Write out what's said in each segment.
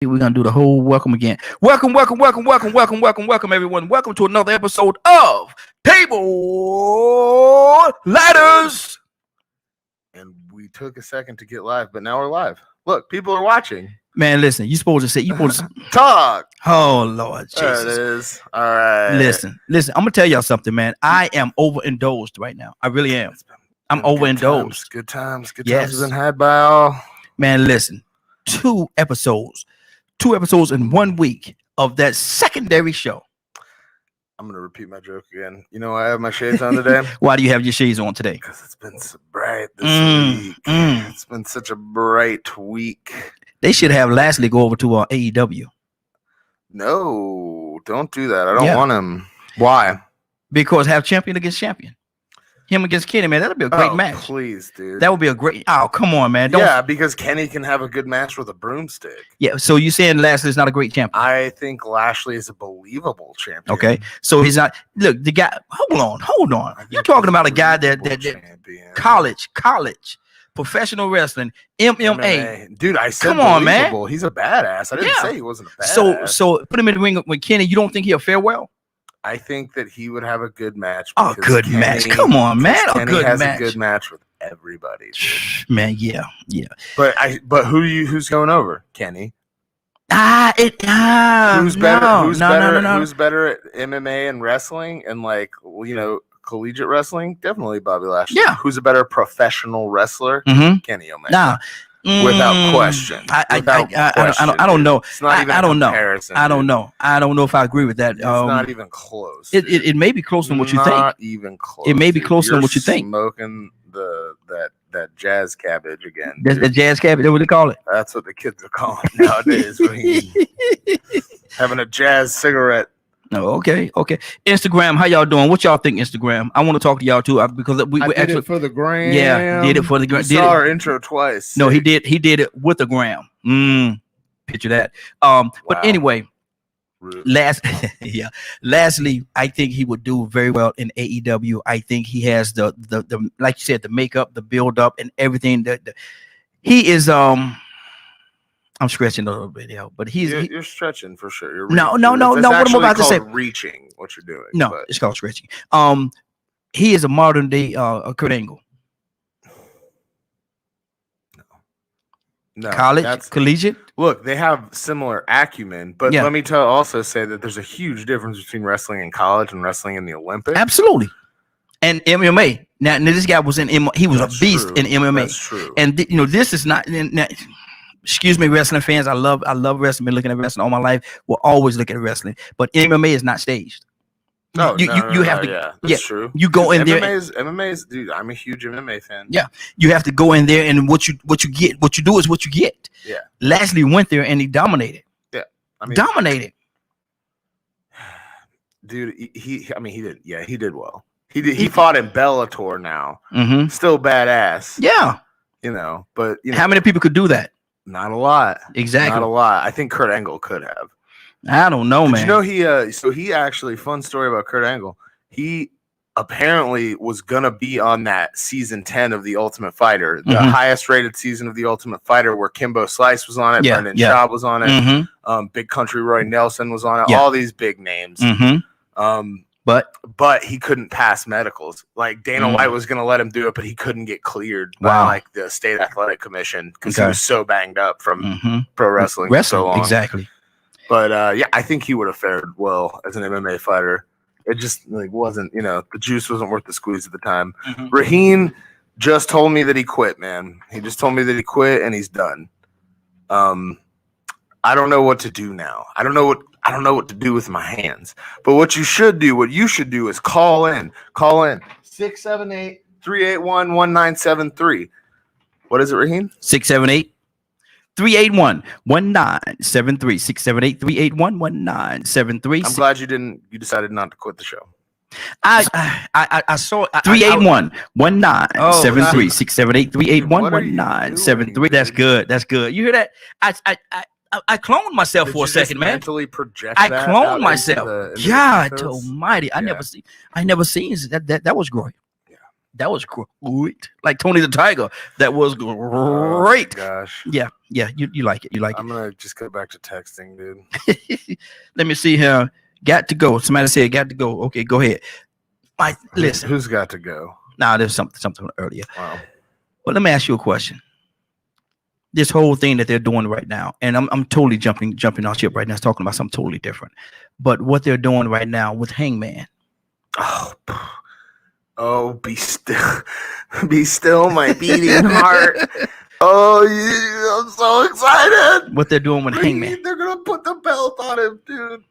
We're gonna do the whole welcome again. Welcome, everyone. Welcome to another episode of Table Ladders. And we took a second to get live, but now we're live. Look, people are watching. Man, listen, you supposed to talk. Oh Lord, There Jesus. it is. All right. Listen. I'm gonna tell y'all something, man. I am overindulged right now. I really am. I'm overindulged. Good times. Yes. Have been had by all. Man, listen. Two episodes in 1 week of that secondary show. I'm gonna repeat my joke again. You know, I have my shades on today. Why do you have your shades on today? Because it's been so bright this week. It's been such a bright week. They should have Lashley go over to AEW. No, don't do that. I don't want him. Why? Because have champion against champion. Him against Kenny, man, that'll be a great match. Please, dude. That would be a great. Oh, come on, man. Because Kenny can have a good match with a broomstick. Yeah, so you saying Lashley's not a great champion? I think Lashley is a believable champion. Okay, so he's not. Look, the guy. Hold on. You're talking about a guy that college, professional wrestling, MMA. Dude, I said come on, believable. man. He's a badass. I didn't say he wasn't a badass. So put him in the ring with Kenny. You don't think he'll fare well? I think that he would have a good match. A good match. Come on, man. Kenny has a good match with everybody. Dude. Man, yeah. But who's going over? Kenny. Who's better? Who's better at MMA and wrestling and collegiate wrestling? Definitely Bobby Lashley. Yeah. Who's a better professional wrestler? Mm-hmm. Kenny Omega. Without question. I don't know. It's not even I don't comparison, know. I don't know. I don't know if I agree with that. It's not even close. It may be closer than what you think. Not even close. It may be closer than what you think. Smoking that jazz cabbage again. The jazz cabbage. That's what they call it. That's what the kids are calling it nowadays. Having a jazz cigarette. No, okay. Instagram, how y'all doing? What y'all think, Instagram? I want to talk to y'all too because we did actually it for the gram. Yeah, did it for the gram. Saw our intro twice. No, he did it with the gram. Picture that. But anyway, lastly, I think he would do very well in AEW. I think he has the like you said, the makeup, the build up, and everything. He is I'm stretching a little bit, but you're stretching for sure. No. What I'm about to say, reaching what you're doing. No, it's called stretching. He is a modern day Kurt Angle. No, collegiate. Look, they have similar acumen, but let me also say that there's a huge difference between wrestling in college and wrestling in the Olympics. Absolutely. And MMA. Now this guy was he was a beast in MMA. That's true. And this is not. Excuse me, wrestling fans. I love wrestling. Been looking at wrestling all my life. We'll always look at wrestling, but MMA is not staged. No, you have to. Yeah, that's true. You go in there. MMA's, dude. I'm a huge MMA fan. Yeah, you have to go in there, and what you get, what you do is what you get. Yeah. Lashley went there and he dominated. Yeah, dominated. Dude, he did. Yeah, he did well. He did. He fought in Bellator now. Mm-hmm. Still badass. Yeah. But how many people could do that? Not a lot. Exactly. Not a lot. I think Kurt Angle could have. I don't know, man. He actually, fun story about Kurt Angle. He apparently was gonna be on that season 10 of The Ultimate Fighter, the highest rated season of The Ultimate Fighter, where Kimbo Slice was on it, Brendan Schaub was on it, Big Country Roy Nelson was on it, all these big names. But he couldn't pass medicals. Like Dana White was gonna let him do it, but he couldn't get cleared by the State Athletic Commission because he was so banged up from pro wrestling for so long. Exactly. But I think he would have fared well as an MMA fighter. It just wasn't, the juice wasn't worth the squeeze at the time. Raheen just told me that he quit, man. He just told me that he quit and he's done. I don't know what to do now. I don't know what to do with my hands. But what you should do is call in. 678-381-1973. What is it, Raheen? 678-381-1973. 678-381-1973. I'm glad you decided not to quit the show. I saw 381-1973. 678-381-1973. That's good. You hear that? I cloned myself for a second, man. Mentally project. I cloned myself. God Almighty! I never seen that. That was great. Yeah, That was great. Like Tony the Tiger. That was great. Gosh. Yeah. You like it. You like I'm gonna just go back to texting, dude. it. Let me see here. Got to go. Somebody said got to go. Okay, go ahead. Mike, listen. Who's got to go? Now there's something earlier. Wow. But let me ask you a question. This whole thing that they're doing right now, and I'm totally jumping on ship right now, talking about something totally different. But what they're doing right now with Hangman. Oh, be still, my beating heart. Oh, I'm so excited. What they're doing with Hangman. They're gonna put the belt on him, dude.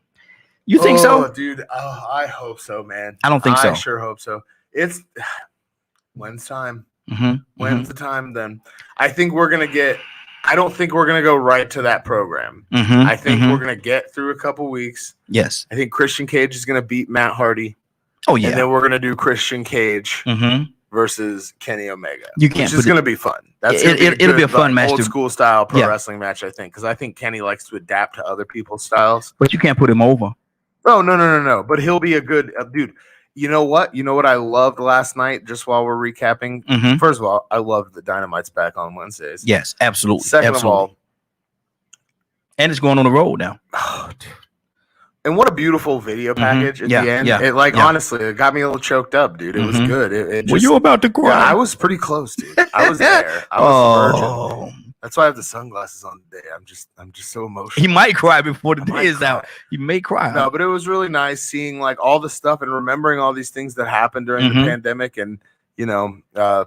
You think so? Dude. Oh, I hope so, man. I don't think so. I sure hope so. It's when's time? Mm-hmm. When's the time then? I think we're gonna get. I don't think we're gonna go right to that program. Mm-hmm. I think we're gonna get through a couple weeks. Yes. I think Christian Cage is gonna beat Matt Hardy. Oh yeah. And then we're gonna do Christian Cage Mm-hmm. versus Kenny Omega. You can't. Which is gonna be fun. That's it'll be a fun match. Old school style pro Yeah. wrestling match, I think, because I think Kenny likes to adapt to other people's styles. But you can't put him over. Oh no! But he'll be a good dude. You know what? I loved last night. Just while we're recapping, Mm-hmm. first of all, I loved the Dynamite's back on Wednesdays. Yes, absolutely. Second absolutely. of all, and it's going on the road now. oh, dude. And what a beautiful video package at Yeah, the end. yeah, It yeah. honestly, it got me a little choked up, dude. It was Mhm. good. It Were just, you about to cry? yeah, I was pretty close, dude. I was there. I was a virgin. That's why I have the sunglasses on today. I'm just so emotional. He might cry before the I day might is cry. out. He may cry. No, but it was really nice seeing like all the stuff and remembering all these things that happened during Mhm. the pandemic, and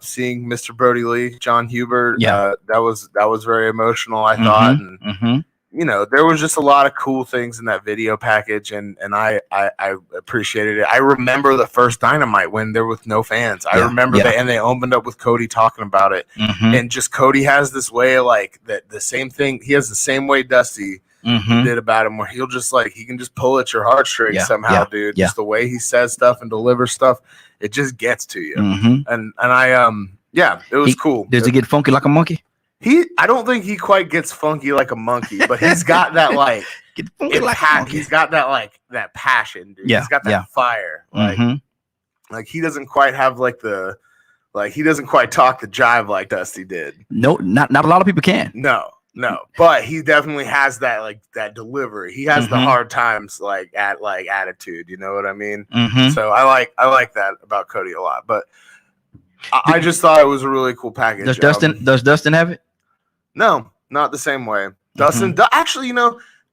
seeing Mr. Brody Lee, John Hubert. Yeah. That was very emotional, I thought, and Mm-hmm. there was just a lot of cool things in that video package, and I appreciated it. I remember the first Dynamite when there was no fans. I Yeah, remember yeah. that, and they opened up with Cody talking about it, Mm-hmm. and just Cody has this way of like that the same thing. He has the same way Dusty Mm-hmm. did about him, where he'll just like he can just pull at your heartstrings Yeah, somehow, yeah, dude. yeah. Just the way he says stuff and delivers stuff, it just gets to you. Mm-hmm. And I it was cool. Does he get funky like a monkey? I don't think he quite gets funky like a monkey, but he's got that like Get funky like a monkey. he's got that like that passion, dude. Yeah, He's got that yeah. fire. Like Mhm. like he doesn't quite have he doesn't quite talk the jive like Dusty did. No, not a lot of people can. No. But he definitely has that like that delivery. He has the Mhm. hard times like attitude, you know what I mean? Mm-hmm. So I like that about Cody a lot. But I just thought it was a really cool package. Does Dustin have it? No, not the same way. Mm-hmm. Dustin, actually,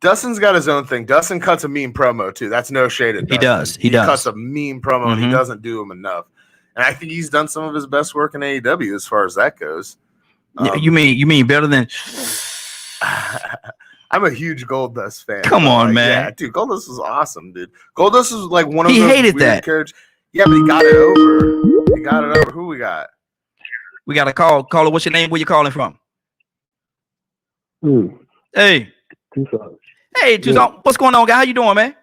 Dustin's got his own thing. Dustin cuts a mean promo too. That's no shade at Dustin. He does. He does. Cuts a mean promo, and he Mhm. doesn't do them enough. And I think he's done some of his best work in AEW as far as that goes. Yeah, you mean better than? I'm a huge Goldust fan. Come on, man. Yeah, dude, Goldust was awesome, dude. Goldust was like one of He those hated weird that. characters. Yeah, but he got it over. He got it over. Who we got? We got a call. Caller, what's your name? Where you calling from? Hey, Tucson. hey, Tucson. What's going on, guy? How you doing, man?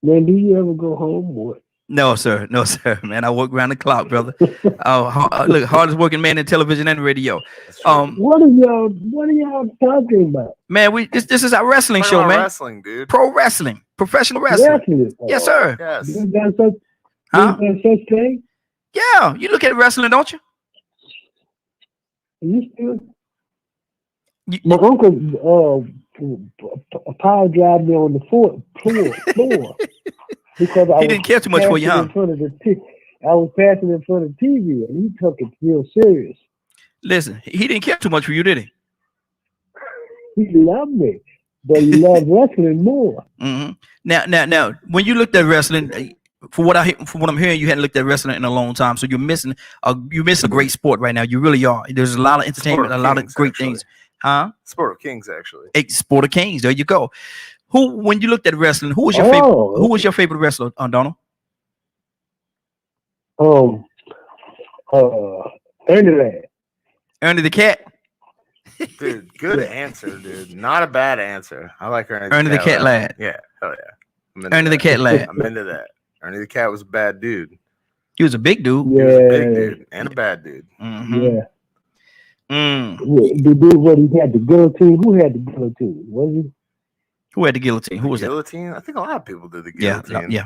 Man, do you ever go home or what? No, sir. No, sir. Man, I work around the clock, brother. Look, hardest working man in television and radio. What are y'all talking about? Man, this is our wrestling Talking show, about man. Wrestling, dude. Pro wrestling, professional wrestling. Wrestling. Yes, sir. Yes. You got such, Huh? you got such thing? Yeah, you look at wrestling, don't you? You still? You- My uncle power drive me on the floor because I He didn't care too much for you, huh? I was passing in front of the TV, and he took it real serious. Listen, he didn't care too much for you, did he? He loved me, but he loved wrestling more. Mm-hmm. Now, when you looked at wrestling, from what I'm hearing, you hadn't looked at wrestling in a long time, so you're missing a great sport right now. You really are. There's a lot of entertainment, a lot of great things, huh? Sport of Kings, actually. Hey, Sport of Kings. There you go. When you looked at wrestling, who was your favorite? Who was your favorite wrestler, Donald? Ernie Ladd. Ernie the Cat. Dude, good answer, dude. Not a bad answer. I like Ernie the Cat Lad. Yeah, hell yeah. I'm into Ernie the that. Cat Lad. I'm into that. Ernie the Cat was a bad dude. He was a big dude. He was a big Yeah, dude and a bad dude. Mhm. yeah. Mm. The dude what he had the guillotine. Who had the guillotine? Was he? Who had the guillotine? Who was that? Guillotine? I think a lot of people did the Yeah, guillotine. yeah.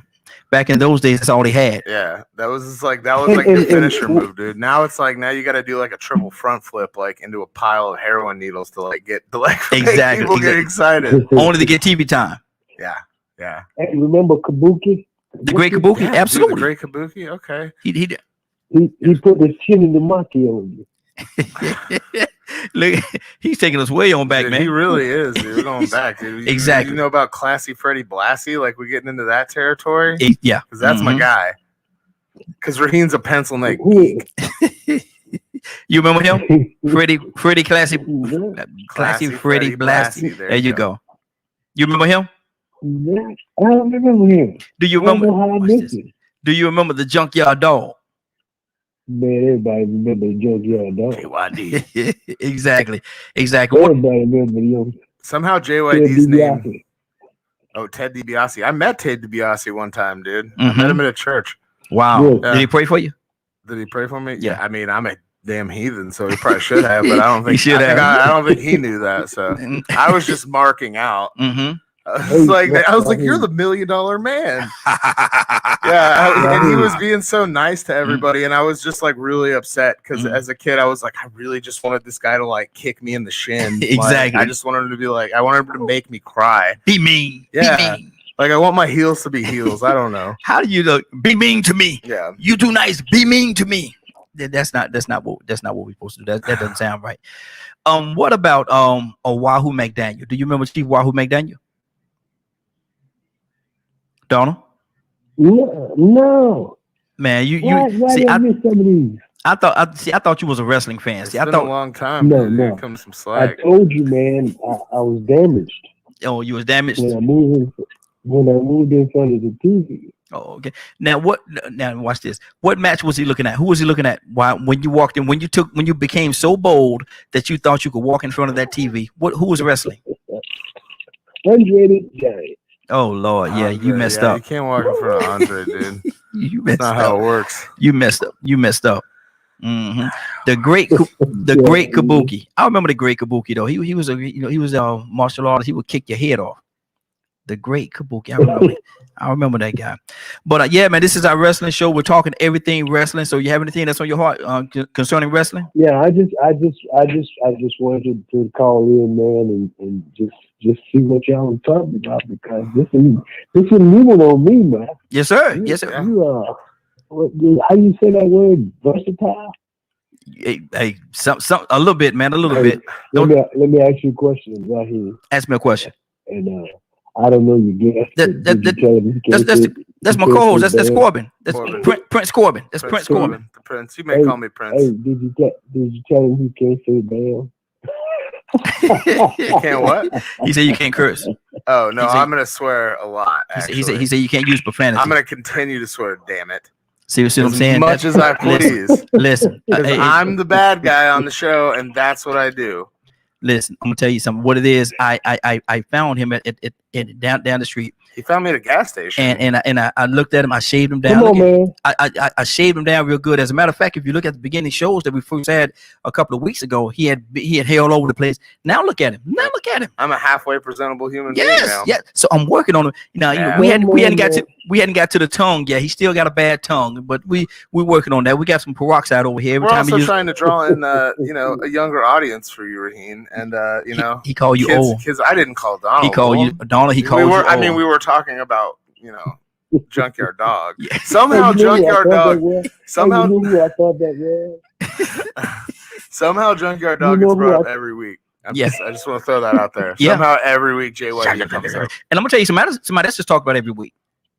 Back in those days, that's all they had. Yeah, that was the finisher move, dude. Now it's like now you got to do like a triple front flip like into a pile of heroin needles to like get to like make Exactly, people get excited. Only to get TV time. Yeah, yeah. Hey, remember Kabuki? The Great Kabuki, Yeah, dude, absolutely. the Great Kabuki. Okay. He He put his chin in the monkey on you. look, he's taking us way on back, Dude, man. He really is, dude. We're going back, dude. Exactly. You know about Classy Freddie Blassie? Like we're getting into that territory? Yeah, Because that's my Mhm. guy. Because Raheem's a pencil neck Who- geek. You remember him, Freddie Classy Classy Freddie Freddie Blassie. Blassie. There you go. You remember him? I don't remember him. Do you I don't remember? know how I watch missed this. it. Do you remember the Junkyard Dog? Man, everybody remember the Junkyard Dog. JYD. Exactly. What, Everybody remember the young Somehow Ted JYD's name. DiBiase. Oh, Ted DiBiase. I met Ted DiBiase one time, dude. I Mhm. met him at a church. wow. Yeah. Did he pray for you? Did he pray for me? Yeah. I mean, I'm a damn heathen, so he probably should have, but I don't He think should have. I don't think he knew that. So I was just marking out. Mm-hmm. I was like, you're the $1 million man. Yeah, and he was being so nice to everybody, and I was just like really upset because as a kid, I was like, I really just wanted this guy to like kick me in the shin. Like, Exactly. I just wanted him to be like, I wanted him to make me cry. Be mean. Yeah. Be mean. Like I want my heels to be heels. I don't know. How do you look? Be mean to me. Yeah. You too nice. Be mean to me. That's not what we're supposed to do. That doesn't sound right. What about Wahoo McDaniel? Do you remember Chief Wahoo McDaniel? Donald? No. Man, you Why see, did I miss some of these? I thought you was a wrestling fan. It's See, I been a thought long time. No, dude. no. Here comes some I slack. told you, man, I was damaged you was damaged. when I moved in front of the TV. Oh, okay. Now watch this. What match was he looking at? Who was he looking at? Why when you walked in, when you became so bold that you thought you could walk in front of that TV? Who was wrestling? Andre the Giant. Oh Lord, yeah, you Andre, messed yeah, up. You can't walk in front of Andre, dude. You messed That's not how up. it works. You messed up. Mhm. The great Kabuki. I remember the great Kabuki though. He was a martial artist. He would kick your head off. The great Kabuki. I remember that guy. But yeah, man, this is our wrestling show. We're talking everything wrestling. So you have anything that's on your heart concerning wrestling? Yeah, I just wanted to call in, man, and just see what y'all were talking about because this is a new one on me, man. Yes, sir. Yes, sir. How you say that word? Versatile. Hey, some a little bit, man, a little bit. Let me ask you a question right here, Ask me a question. and I don't know your guess. That's my co-host. That's Corbin. That's Corbin. Prince Corbin. That's Prince Corbin. The Prince. You may call me Prince. Hey, did you tell him he can't say damn? You can't what? He said you can't curse. Oh no, He said- I'm gonna swear a lot. He said Actually. you can't use profanity. I'm gonna continue to swear. Damn it! See what I'm As saying? much as I please. Listen, hey, I'm the bad guy on the show, and that's what I do. listen. I'm gonna tell you something. What it is, I found him at down the street, He found me at a gas station. and I looked at him. I shaved him down. Come on, Look at- man. I shaved him down real good. As a matter of fact, if you look at the beginning shows that we first had a couple of weeks ago, he had hair all over the place. Now look at him. I'm a halfway presentable human being Yes, now. yeah. So I'm working on him. Yeah. We hadn't got to the tongue yet. He still got a bad tongue, but we're working on that. We got some peroxide over here. Every We're time also he trying to draw in, a younger audience for you, Raheen, and he called you kids, old. Kids, I didn't call Donald. He called you old. Donald. He called you old. I mean, we were talking about Junkyard Dog. Yeah. Somehow Hey, you know who I Junkyard thought that Dog. was? Somehow, Hey, you know who I thought that was? somehow Junkyard You Dog know gets who brought up I- every week. I Yeah. just want to throw that out there. Yeah. Somehow every week JYD comes up. And I'm gonna tell you somebody that's just talked about every week.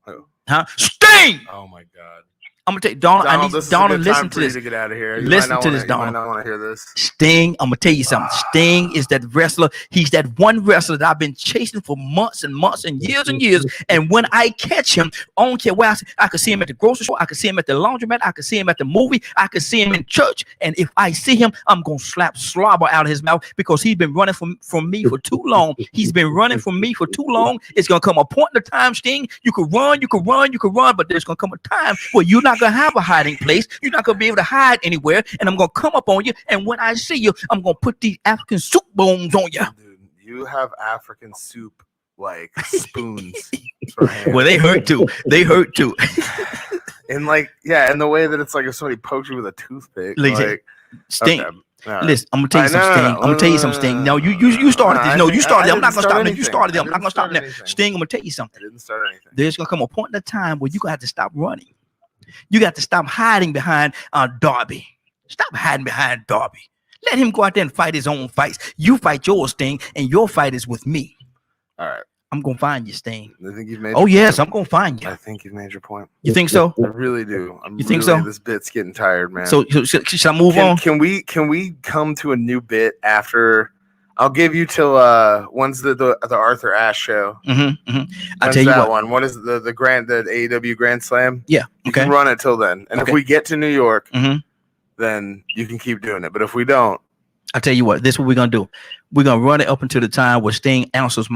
Who? Huh? Sting. Oh my God. I'm gonna tell you, Donald. I Donald, need this is a Donald. good Listen time to for you this. to get out of here. You Listen might not to wanna- this, Donald. You might not want to hear this. Sting, I'm gonna tell you something. Sting is that wrestler. He's that one wrestler that I've been chasing for months and months and years. And when I catch him, I don't care where I could see him at the grocery store, I could see him at the laundromat, I could see him at the movie, I could see him in church. And if I see him, I'm gonna slap slobber out of his mouth because he's been running from me for too long. He's been running from me for too long. It's gonna come a point in the time, Sting. You could run, but there's gonna come a time where you're not gonna have a hiding place. You're not gonna be able to hide anywhere, and I'm gonna come up on you. And when I see you, I'm gonna put these African soup bones on you. Dude, you have African soup like spoons for hands. Well, they hurt too. They hurt too. And like, yeah, and the way that it's like if somebody poked you with a toothpick, Listen, like Sting. okay, all right. Listen, I'm gonna tell you some Sting. I'm gonna tell you some Sting. No, you started this. No, you started it. I'm not gonna stop it. You started it. I'm not gonna stop it. Sting, I'm gonna tell you I something. didn't start anything. There's gonna come a point in time where you're gonna have to stop running. You got to stop hiding behind Darby. Stop hiding behind Darby. Let him go out there and fight his own fights. You fight yours, Sting, and your fight is with me. All right. I'm gonna find you, Sting. I think you've made. Oh yes, I'm gonna find you. I think you've made your point. You think so? I really do. You think so? This bit's getting tired, man. So should I move on? Can we come to a new bit after? I'll give you till when's the Arthur Ashe show? I'll When's tell you that what. one? What is the AEW Grand Slam? Yeah. You Okay. can run it till then, and Okay. if we get to New York, Mhm. then you can keep doing it. But if we don't, I'll tell you what. This is what we're gonna do. We're gonna run it up until the time where Sting answers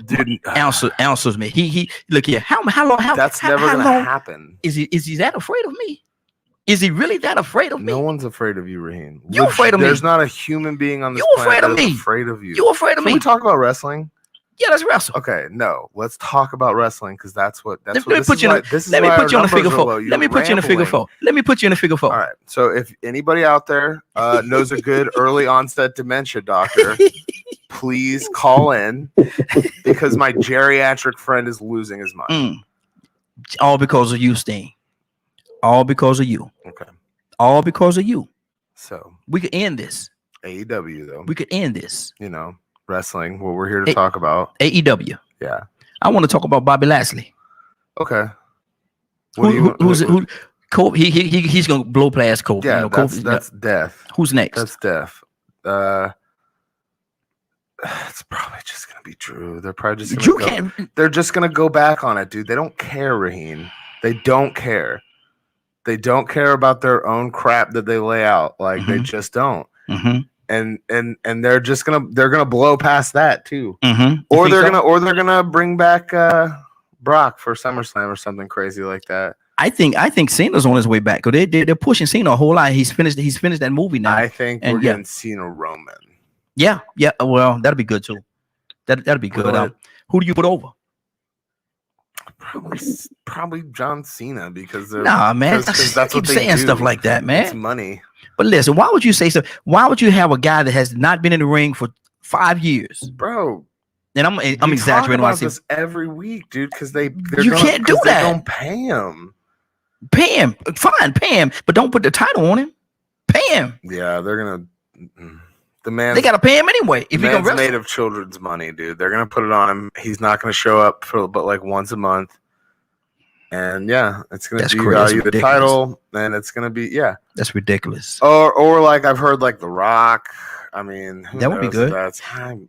dude, answers me. He look here. How long? that's how never gonna long happen. is he? Is he that afraid of me? Is he really that afraid of me? No one's afraid of you, Raheem. You afraid of me. There's not a human being on this You planet afraid of that is me. afraid of you. You afraid of Can me? we talk about wrestling? Yeah, let's wrestle. Okay, no. Let's talk about wrestling because that's what. Let me put you in a figure four. Let me put you in a figure four. Let me put you in a figure four. All right. So if anybody out there knows a good early onset dementia doctor, please call in because my geriatric friend is losing his mind. All because of you, Sting. All because of you. Okay. All because of you. So We could end this. AEW though, We could end this. you know, wrestling. What we're here to talk about. AEW. Yeah. I want to talk about Bobby Lashley. Okay. What do you? Who? Kobe. He's gonna blow past Kobe. Yeah, You know, Kobe, that's death. who's next? That's death. It's probably just gonna be Drew. They're probably just You gonna can't. they're just gonna go back on it, dude. They don't care, Raheem. They don't care. They don't care about their own crap that they lay out. Like they Mhm. just don't. Mm-hmm. And they're just gonna blow past that too. Mm-hmm. Or they're gonna bring back Brock for SummerSlam or something crazy like that. I think Cena's on his way back because they're pushing Cena a whole lot. He's finished that movie now. I think And we're yeah. getting Cena Roman. Yeah. Well, that'll be good too. That'll be good. Well, Who do you put over? Probably John Cena because they're Nah, man. 'cause that's keep what they saying do. stuff like that, man. It's money. But listen, why would you say so? Why would you have a guy that has not been in the ring for 5 years? Bro, And I'm we exaggerating talk when I about say this every week, dude, because they're You can't do that. They don't pay him. pay him. Fine, pay him, but don't put the title on him. Pay him. Yeah, they're gonna. The man. They gotta pay him anyway. If the you're gonna man's wrestle. made of children's money, dude. They're gonna put it on him. He's not gonna show up for but like once a month. And yeah, it's gonna That's crazy. That's devalue the ridiculous. title, and it's gonna be That's ridiculous. or like I've heard like The Rock. I mean, who That would be knows good. if That's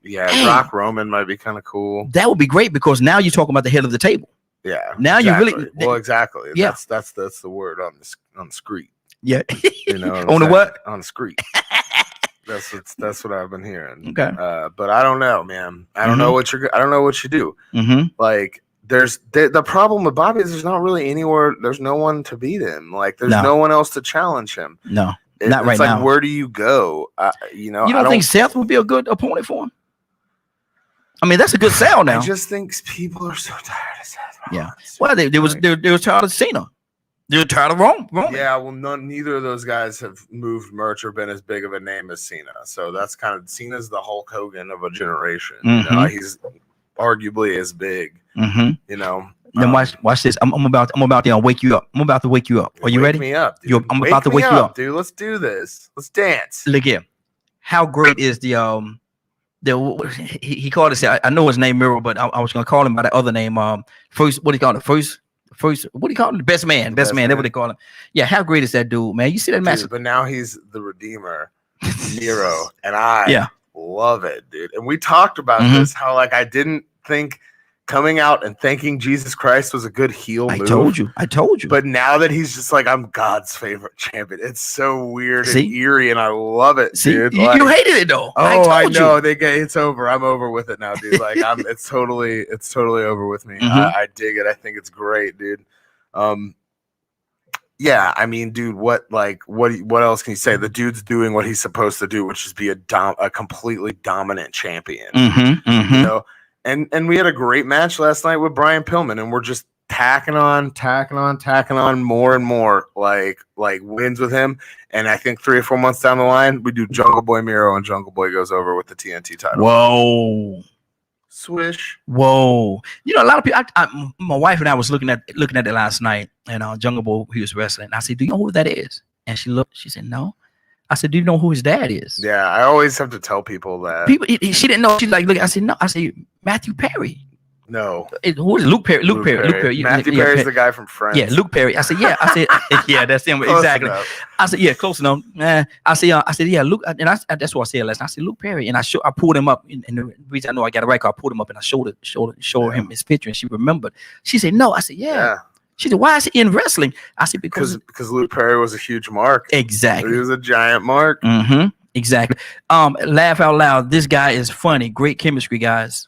yeah. Hey. Rock Roman might be kind of cool. That would be great because now you're talking about the head of the table. Yeah. Now you really- exactly. Well, exactly. Yeah. That's the word on the street. Yeah. You know what I'm On the saying? what? On the street. That's what I've been hearing. Okay. But I don't know, man. I don't know what I don't know what you do. Mm-hmm. Like there's the problem with Bobby is there's not really anywhere. There's no one to beat him. Like there's No. no one else to challenge him. No. Not right it's like, now. where do you go? You know, You I don't think Seth would be a good opponent for him? I mean, that's a good sell now. I just think people are so tired of Seth Yeah. Rollins. Well, they was tired of Cena. They're tired of Roman. Yeah, well, neither of those guys have moved merch or been as big of a name as Cena. So that's kind of Cena's the Hulk Hogan of a generation. You know, Mhm. he's arguably as big. Mm-hmm. You know. Then watch this. I'm about to wake you up. I'm about to wake you up. Are you Wake ready? Me up, dude. I'm about to wake you up. dude. Let's do this. Let's dance. Look here. How great is the he called it? I know his name Miro, but I was gonna call him by the other name. First, what do you call it? First, what do you call him? Best man. Best man. That's what they call him. Yeah. How great is that dude, man? You see that match? Dude, but now he's the Redeemer, Miro, and I love it, dude. And we talked about Mhm. this, how like I didn't think coming out and thanking Jesus Christ was a good heel I move. told you. But now that he's just like, I'm God's favorite champion, it's so weird See? and eerie, and I love it, See, dude. you Like, hated it though. oh, I told know. you. It's over. I'm over with it now, dude. Like, it's totally over with me. Mhm. I dig it. I think it's great, dude. Yeah, I mean, dude, what else can you say? The dude's doing what he's supposed to do, which is be a completely dominant champion. Mm-hmm, mm-hmm. You know, And we had a great match last night with Brian Pillman, and we're just tacking on more and more like wins with him. And I think 3 or 4 months down the line, we do Jungle Boy Miro, and Jungle Boy goes over with the TNT title. Whoa. Swish. Whoa. You know, a lot of people, my wife and I was looking at it last night, and Jungle Boy, he was wrestling. I said, do you know who that is? And she looked, she said, no. I said, do you know who his dad is? Yeah, I always have to tell people that. She didn't know. She's like, look, I said, no. I said, Matthew Perry. No. Who is it? Luke Perry. Luke Perry. Matthew Perry's the guy from Friends. Yeah, Luke Perry. I said, yeah. I said, yeah, that's him. Exactly. I said, yeah, close enough. I said, yeah, Luke. And that's what I said last night. I said, Luke Perry. And I pulled him up. And the reason I know I got it right, I pulled him up and I showed him his picture. And she remembered. She said, no. I said, yeah. She said, why is he in wrestling? I said, because Luke Perry was a huge mark. Exactly. He was a giant mark. Mm-hmm. Exactly. Laugh out loud. This guy is funny. Great chemistry, guys.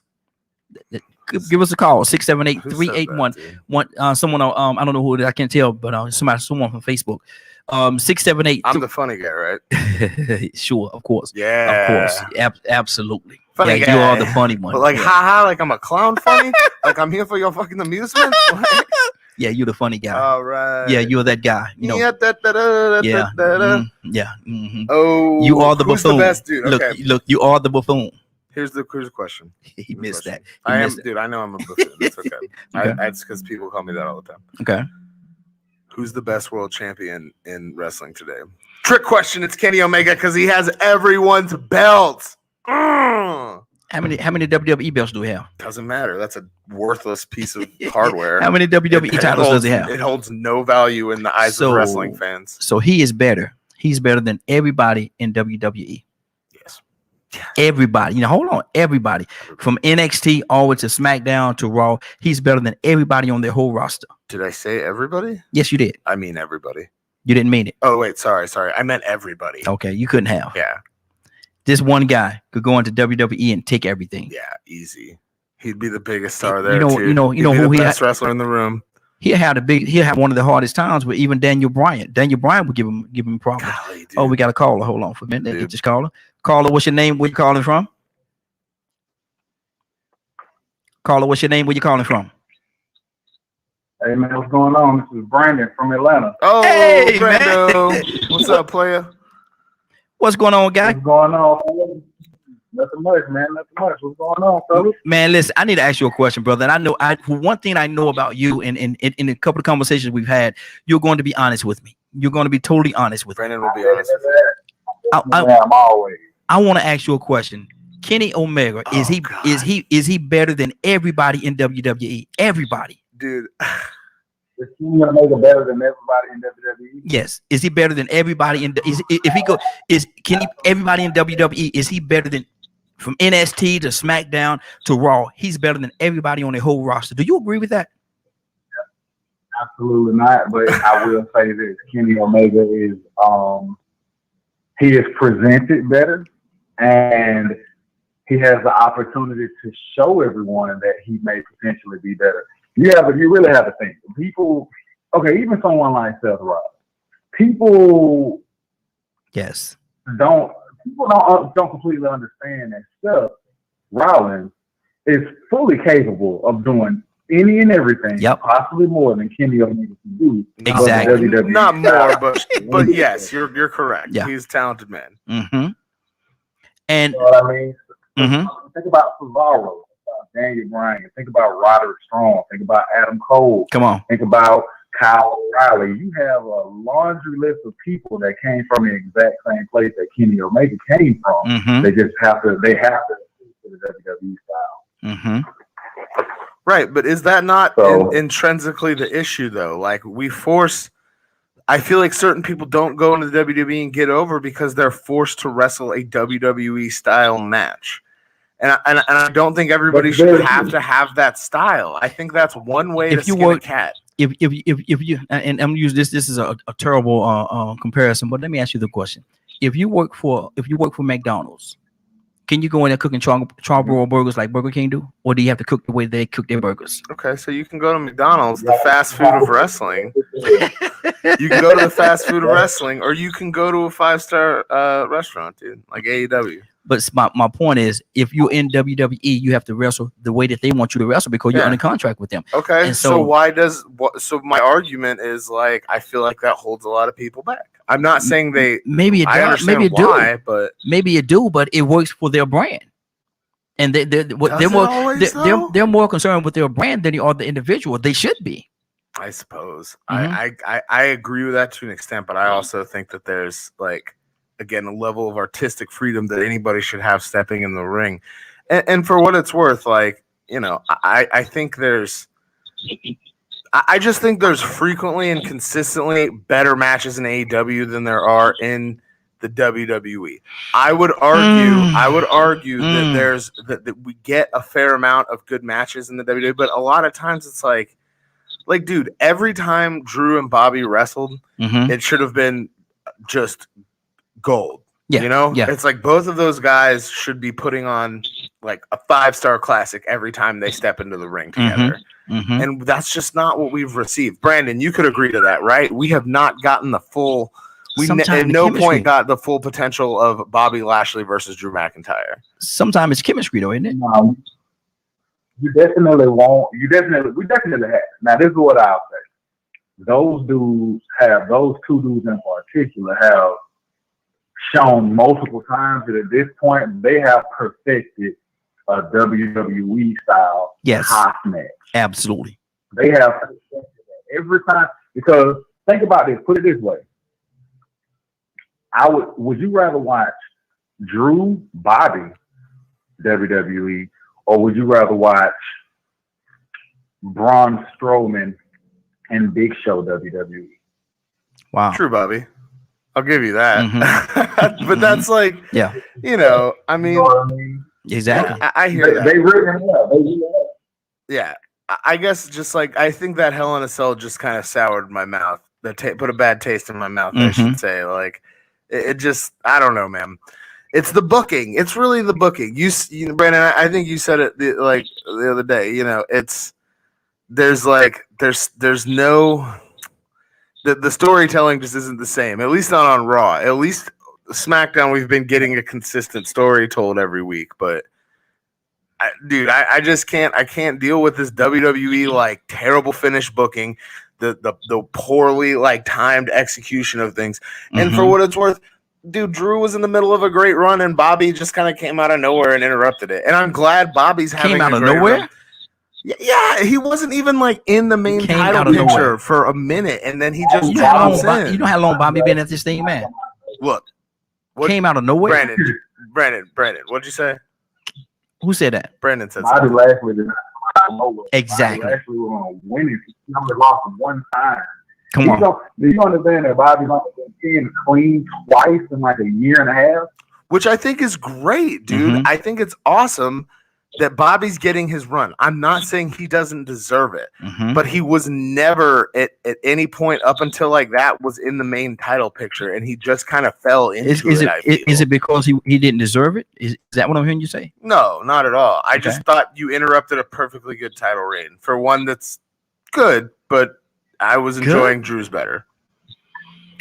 Give us a call, 678-381. Someone, I don't know who it is, I can't tell, but someone from Facebook. 678. I'm the funny guy, right? Sure, of course. Yeah. Of course. Absolutely. Funny guy. You are the funny one. But like, haha, like I'm a clown funny? Like I'm here for your fucking amusement? Yeah, you're the funny guy. All right. Yeah, you're that guy. You know. Yeah. Mm-hmm. Oh, you are the buffoon. Who's the best dude? Okay. Look, you are the buffoon. Here's the question. He missed that. Dude. I know I'm a buffoon. It's okay. It's because people call me that all the time. Okay. Who's the best world champion in wrestling today? Trick question. It's Kenny Omega because he has everyone's belts. How many WWE belts do we have? Doesn't matter. That's a worthless piece of hardware. How many WWE titles does he have? It holds no value in the eyes of wrestling fans. So he is better. He's better than everybody in WWE. Yes. Everybody. Hold on. Everybody. From NXT all the way to SmackDown to Raw. He's better than everybody on their whole roster. Did I say everybody? Yes, you did. I mean everybody. You didn't mean it. Oh, wait. Sorry. I meant everybody. Okay. You couldn't have. Yeah. This one guy could go into WWE and take everything. Yeah, easy. He'd be the biggest star there. You know who the best wrestler in the room. He'll have one of the hardest times with even Daniel Bryan. Daniel Bryan would give him problems. Golly, oh, we got a caller. Hold on for a minute. Let me just call her. Caller, what's your name? Where you calling from? Caller, what's your name? Where you calling from? Hey man, what's going on? This is Brandon from Atlanta. Oh, hey, Brando. What's up, player? What's going on, guy? What's going on? Nothing much, man. Nothing much. What's going on, fellas? Man, listen, I need to ask you a question, brother. And I know one thing I know about you, and in a couple of conversations we've had, you're going to be honest with me. You're going to be totally honest with me. Brandon will be honest with you. I'm always. I want to ask you a question. Kenny Omega, is he better than everybody in WWE? Everybody. Dude. Is Kenny Omega better than everybody in WWE? Yes. Is he better than everybody in everybody in WWE? Is he better than from NXT to SmackDown to Raw? He's better than everybody on the whole roster. Do you agree with that? Absolutely not. But I will say this: Kenny Omega is he is presented better, and he has the opportunity to show everyone that he may potentially be better. You really have to think. People, okay, even someone like Seth Rollins, people don't completely understand that Seth Rollins is fully capable of doing any and everything, possibly more than Kenny Omega can do. Exactly. Not more, but yes, you're correct. Yeah. He's a talented man. Mm-hmm. And you know what I mean? Mm-hmm. Think about Cesaro. Daniel Bryan, think about Roderick Strong, think about Adam Cole. Come on. Think about Kyle O'Reilly. You have a laundry list of people that came from the exact same place that Kenny Omega came from. Mm-hmm. They have to stick to the WWE style. Mm-hmm. Right, but is that not intrinsically the issue though? Like I feel like certain people don't go into the WWE and get over because they're forced to wrestle a WWE style match. And I don't think everybody should have to have that style. I think that's one way to skin a cat. If you and I'm using this is a terrible comparison, but let me ask you the question: If you work for McDonald's, Can you go in there cooking charbroiled burgers like Burger King do, or do you have to cook the way they cook their burgers? Okay, so you can go to McDonald's, the fast food of wrestling. You can go to the fast food of wrestling, or you can go to a 5-star restaurant, dude, like AEW. But my point is, if you're in WWE, you have to wrestle the way that they want you to wrestle because you're Yeah. under contract with them. Okay, And so so- why does so my argument is like I feel like that holds a lot of people back. I'm not saying they. Maybe it I does, understand maybe it why, but maybe it do, but it works for their brand. And Does they're more concerned with their brand than they are the individual. They should be. I suppose Mhm. I agree with that to an extent, but I also think that there's like again a level of artistic freedom that anybody should have stepping in the ring, and for what it's worth, like you know, I think there's. I just think there's frequently and consistently better matches in AEW than there are in the WWE. I would argue that there's that we get a fair amount of good matches in the WWE, but a lot of times it's like dude, every time Drew and Bobby wrestled, Mhm. it should have been just gold. Yeah, You know? yeah. It's like both of those guys should be putting on like a 5-star classic every time they step into the ring together. Mhm. And that's just not what we've received. Brandon, you could agree to that, right? We have not gotten the full. We Sometimes at the no chemistry. point got the full potential of Bobby Lashley versus Drew McIntyre. Sometimes it's chemistry, though, isn't it? You definitely won't. We definitely have. Now, this is what I'll say. Those two dudes in particular have shown multiple times that at this point they have perfected a WWE style Yes. hot match. Absolutely. They have perfected it every time, because think about this. Put it this way: would you rather watch Drew Bobby WWE, or would you rather watch Braun Strowman and Big Show WWE? Wow. True, Bobby. I'll give you that. Mhm. But that's like, Yeah. you know, I mean, You know what I mean? Exactly. I hear that. They really have. They really have. Yeah, I guess just like I think that Hell in a Cell just kind of soured my mouth. That put a bad taste in my mouth. I should say. Like it just, I don't know, man. It's the booking. It's really the booking. You know, Brandon, I think you said it like the other day. You know, there's no the storytelling just isn't the same. At least not on Raw. At least SmackDown, we've been getting a consistent story told every week, but. Dude, I just can't. I can't deal with this WWE like terrible finish booking, the poorly like timed execution of things. And for what it's worth, dude, Drew was in the middle of a great run, and Bobby just kind of came out of nowhere and interrupted it. And I'm glad Bobby's having Came out a of great nowhere. run. Yeah, he wasn't even like in the main Came out title of picture nowhere. for a minute, and then he just You know how long? drops in. You know how long Bobby been at this thing, man? Look, what, Came out of nowhere. Brandon, what'd you say? Who said that? Brandon said Bobby something. Lashley did not out of nowhere. Exactly. Bobby Lashley was on a winning. He only lost him one time. Come on. Do you understand that Bobby's only been pinned clean twice in like a year and a half? Which I think is great, dude. I think it's awesome that Bobby's getting his run. I'm not saying he doesn't deserve it, but he was never at any point up until like that was in the main title picture, and he just kind of fell into Is it because he didn't deserve it? Is that what I'm hearing you say? No, not at all. I Okay. just thought you interrupted a perfectly good title reign for one that's good, but I was enjoying Drew's better.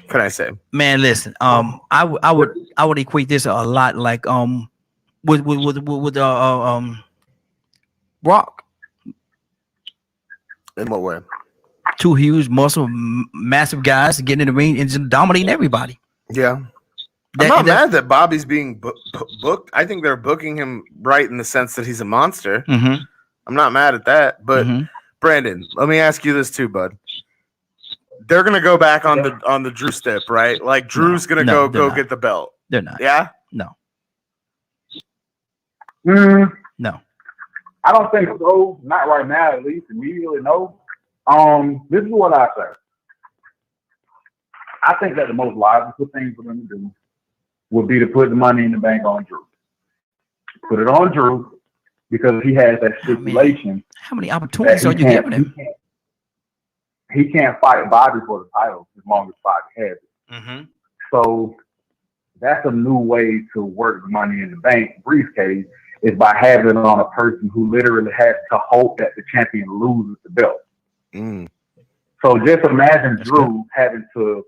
Can I say? Man, listen. I would equate this a lot like with Brock. In what way? Two huge, massive guys getting in the ring and just dominating everybody. Yeah. I'm not mad that Bobby's being booked. I think they're booking him right in the sense that he's a monster. I'm not mad at that. But Brandon, let me ask you this too, bud. They're gonna go back on the Drew step, right? Like Drew's gonna go get the belt. They're not. Yeah. No. No. I don't think so. Not right now, at least. Immediately, no. This is what I say. I think that the most logical thing for them to do would be to put the Money in the Bank on Drew. Put it on Drew because he has that stipulation. How many opportunities are you giving him? He can't fight Bobby for the title as long as Bobby has it. So that's a new way to work Money in the Bank briefcase is by having it on a person who literally has to hope that the champion loses the belt. Mm. So just imagine Drew having to,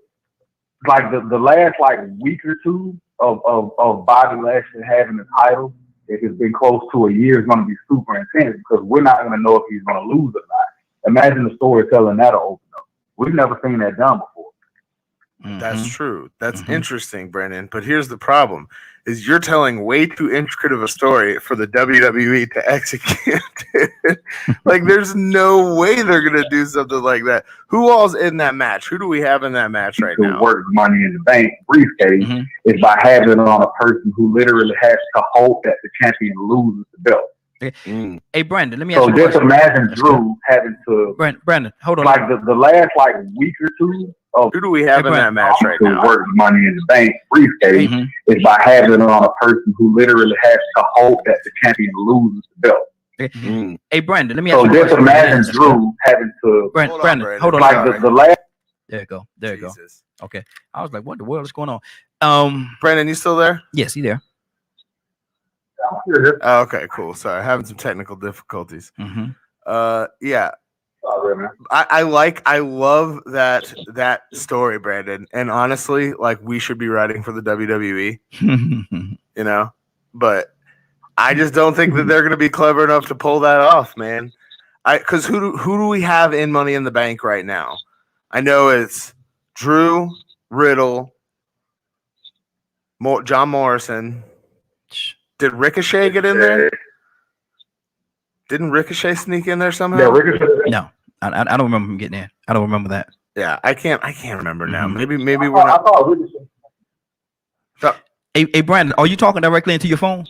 like the last like week or two of Bobby Lashley having the title, if it's been close to a year, is going to be super intense because we're not going to know if he's going to lose or not. Imagine the storytelling that'll open up. We've never seen that done before. That's true. That's interesting, Brandon. But here's the problem: is you're telling way too intricate of a story for the WWE to execute. Like, there's no way they're gonna do something like that. Who all's in that match? Who do we have in that match right now? To work Money in the Bank briefcase is by having it on a person who literally has to hope that the champion loses the belt. Hey, Brandon, let me ask So you a just question. imagine Drew having to, Brandon, hold on. like the last like week or two of Who do we have in that match right to now? work Money in the Bank briefcase is by having it on a person who literally has to hope that the champion loses the belt. Hey, Brandon, let me ask So you a just question. imagine Drew having to, Brandon, hold on. like the last. There you go. There you go. Jesus. Okay. I was like, what the world is going on? Brandon, you still there? Yes, he there. Oh, okay, cool. Sorry, having some technical difficulties. Yeah. I love that story, Brandon. And honestly, like, we should be writing for the WWE, you know, but I just don't think that they're going to be clever enough to pull that off, man. Because who do we have in Money in the Bank right now? I know it's Drew, Riddle, John Morrison. Did Ricochet get in there? Didn't Ricochet sneak in there somehow? Yeah, Ricochet. No, I don't remember him getting in. I don't remember that. Yeah, I can't remember now. Maybe we're I not. thought Ricochet. Hey, Brandon, are you talking directly into your phone,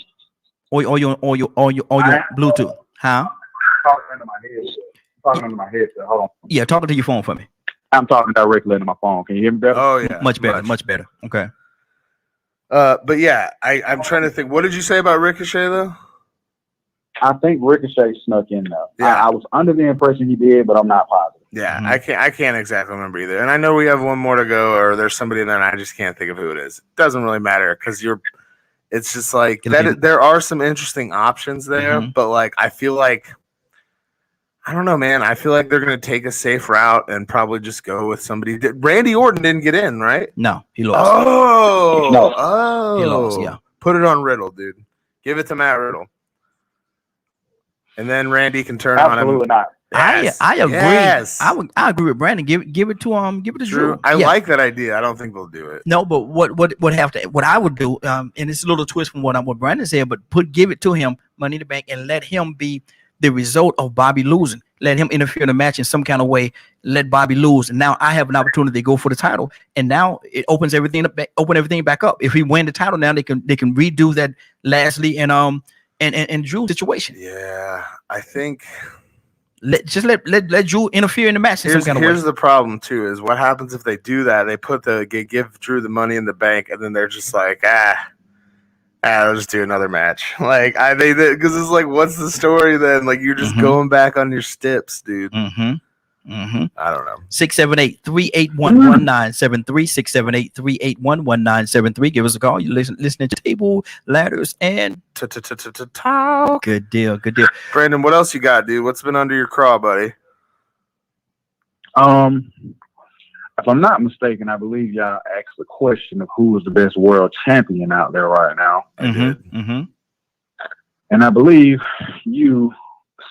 or your Bluetooth? Huh? Talking into my headset. Talking into my headset. Hold on. Yeah, talking to your phone for me. I'm talking directly into my phone. Can you hear me better? Oh yeah, Much better. Okay. But yeah, I'm trying to think. What did you say about Ricochet though? I think Ricochet snuck in though. Yeah. I was under the impression he did, but I'm not positive. Yeah, I can't exactly remember either. And I know we have one more to go, or there's somebody that I just can't think of who it is. It doesn't really matter because it's just like that. There are some interesting options there, but like I feel like I don't know, man. I feel like they're gonna take a safe route and probably just go with somebody. Randy Orton didn't get in, right? No, he lost. Oh, He lost. Yeah. Put it on Riddle, dude. Give it to Matt Riddle, and then Randy can turn on him. Absolutely not. Yes. I agree. Yes. I agree with Brandon. Give it to Drew. I like that idea. I don't think they'll do it. No, but what I would do, and it's a little twist from what Brandon said, but give it to him, Money in the Bank, and let him be the result of Bobby losing. Let him interfere in the match in some kind of way. Let Bobby lose, and now I have an opportunity to go for the title. And now it opens everything up, back up. If he win the title, now they can redo that Lashley and Drew situation. Yeah, I think. Let Drew interfere in the match in some kind of way. Here's the problem too: is what happens if they do that? They give Drew the Money in the Bank, and then they're just like, I'll just do another match. Like because it's like, what's the story then? Like you're just going back on your steps, dude. I don't know. 678-381-1973. 678-381-1973. Give us a call. You're listening to Table, Ladders, and Talk. Good deal. Brandon, what else you got, dude? What's been under your craw, buddy? If I'm not mistaken, I believe y'all asked the question of who is the best world champion out there right now. I And I believe you,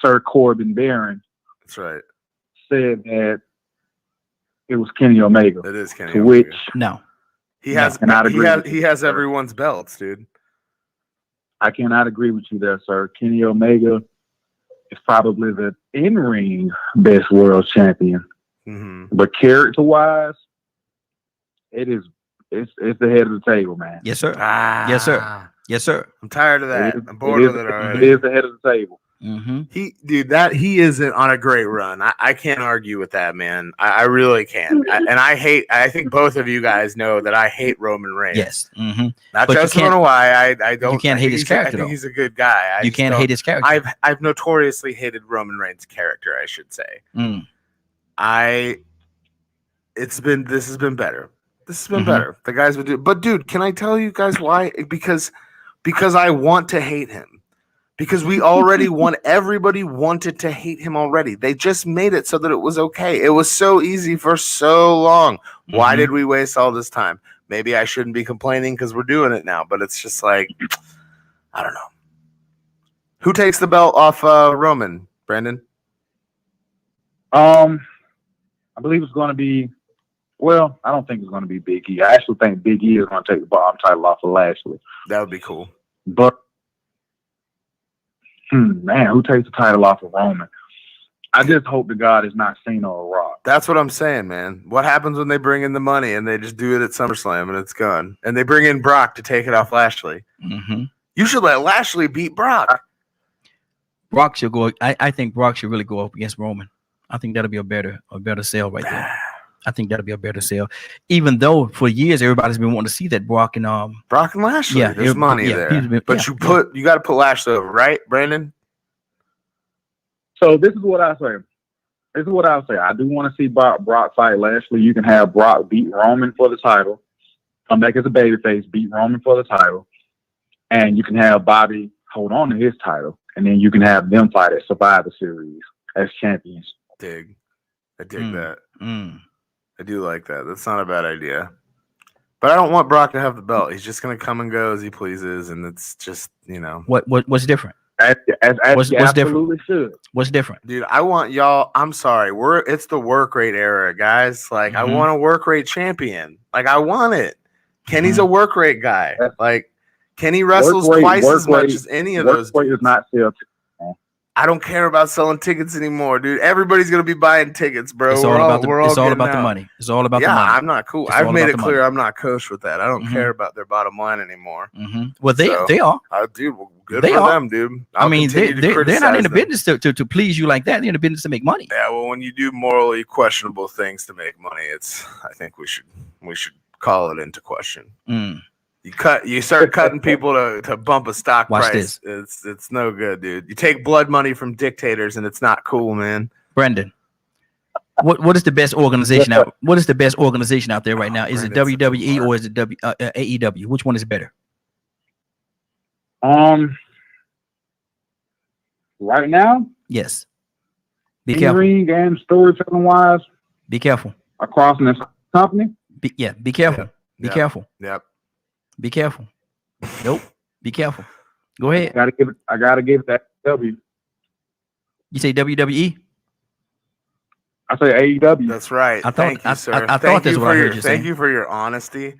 Sir Corbin Barron, That's right. said that it was Kenny Omega. It is Kenny To Omega. which no. He has he has everyone's belts, dude. I cannot agree with you there, sir. Kenny Omega is probably the in-ring best world champion. But character-wise, it's the head of the table, man. Yes, sir. Yes, sir. I'm tired of that. I'm bored with it already. It is the head of the table. He isn't on a great run. I can't argue with that, man. I really can't. I think both of you guys know that I hate Roman Reigns. Yes. Not But just on why I don't. You can't hate his character. I think he's a good guy. You can't hate his character. I've notoriously hated Roman Reigns' character, I should say. This has been better. This has been Mhm. better. The guys would do, but dude, can I tell you guys why? Because I want to hate him. Because we already everybody wanted to hate him already. They just made it so that it was okay. It was so easy for so long. Why Mhm. did we waste all this time? Maybe I shouldn't be complaining because we're doing it now, but it's just like, I don't know. Who takes the belt off Roman, Brandon? I believe it's going to be. Well, I don't think it's going to be Big E. I actually think Big E is going to take the bottom title off of Lashley. That would be cool. But man, who takes the title off of Roman? I just hope to God it's not Cena or Rock. That's what I'm saying, man. What happens when they bring in the money and they just do it at SummerSlam and it's gone? And they bring in Brock to take it off Lashley. Mhm. You should let Lashley beat Brock. Brock should go. I think Brock should really go up against Roman. I think that'll be a better sale right there. I think that'll be a better sale. Even though for years everybody's been wanting to see that Brock and Brock and Lashley. Yeah, There's money there. But you got to put Lashley over, right, Brandon? So this is what I say. I do want to see Brock fight Lashley. You can have Brock beat Roman for the title, come back as a babyface, beat Roman for the title, and you can have Bobby hold on to his title, and then you can have them fight at Survivor Series as champions. I dig that. Mm. I do like that. That's not a bad idea. But I don't want Brock to have the belt. He's just going to come and go as he pleases, and it's just, What's different? As What's you absolutely should. What's different? Dude, I want y'all. I'm sorry. It's the work rate era, guys. Like, I Mhm. want a work rate champion. Like, I want it. Kenny's a work rate guy. Like, Kenny wrestles twice as much as any of those. Work rate is not still. I don't care about selling tickets anymore, dude. Everybody's gonna be buying tickets, bro. It's all about the money. It's all about the money. I'm not cool. It's I've all made about it the clear money. I'm not kosher with that. I don't Mhm. care about their bottom line anymore. Well, they are. Dude, well, good They for are. them, dude. I mean, they're not in the criticize them. business to please you like that. They're in the business to make money. Yeah, well, when you do morally questionable things to make money, I think we should call it into question. Mm. You start cutting people to bump a stock Watch price. It's no good, dude. You take blood money from dictators, and it's not cool, man. Brendan, what is the best organization out? What is the best organization out there right now? Is it Brendan's WWE or is it AEW? Which one is better? Right now, Yes. Be careful. ring and storytelling wise, Be careful. across this company, Be careful. Be Yeah. careful. Yep. Be careful. Nope. Be careful. Go ahead. I gotta give it that W. You say WWE? I say AEW. That's right. I thought- Thank you, I- sir. I thought Thank that's you what I for heard your you thank saying. you for your honesty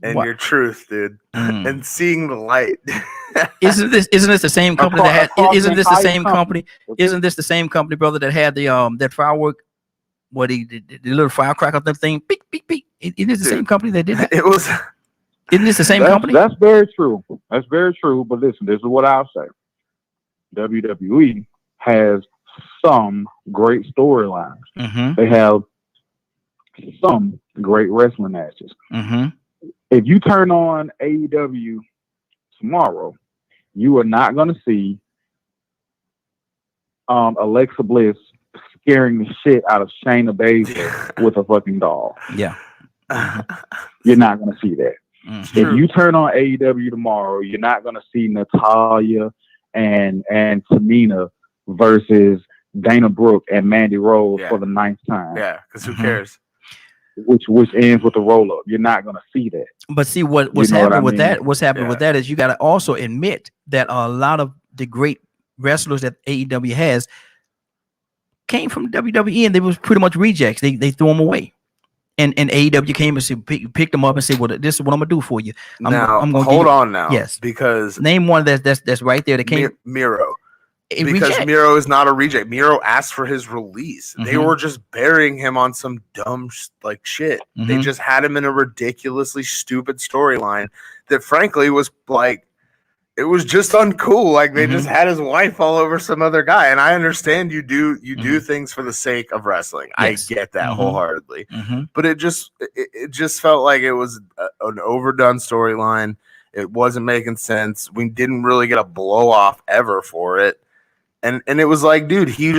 and What? your truth, dude, Mm. and seeing the light. Isn't this the same company that had? Across Isn't the this the entire same company? Isn't this the same company, brother, that had the that firework? What the little firecracker thing? Beep beep beep. It is the Dude. same company that did that. It was Isn't this the same company? That's very true. That's very true. But listen, this is what I'll say. WWE has some great storylines. Mm-hmm. They have some great wrestling matches. Mm-hmm. If you turn on AEW tomorrow, you are not going to see Alexa Bliss scaring the shit out of Shayna Baszler with a fucking doll. Yeah. You're not going to see that. Mm. True. If you turn on AEW tomorrow, you're not going to see Natalya and Tamina versus Dana Brooke and Mandy Rose Yeah. for the 9th time, Yeah, because who Mhm. cares? which ends with a roll up. You're not going to see that. But see what's You know what happening I with mean? that? What's happening with Yeah. that is you got to also admit that a lot of the great wrestlers that AEW has came from WWE and they was pretty much rejects. They threw them away. And AEW came and said, picked them up and said, "Well, this is what I'm gonna do for you." I'm gonna give hold you- on now. Yes. Because Name one that's right there that came. Miro. a Because reject. Miro is not a reject. Miro asked for his release. They Mhm. were just burying him on some dumb shit. They Mhm. just had him in a ridiculously stupid storyline that frankly was like, it was just uncool. Like they just had his wife all over some other guy. And I understand you do things for the sake of wrestling. Yes. I get that Mhm. wholeheartedly. Mhm. But it just felt like it was an overdone storyline. It wasn't making sense. We didn't really get a blow off ever for it. And it was like, dude, he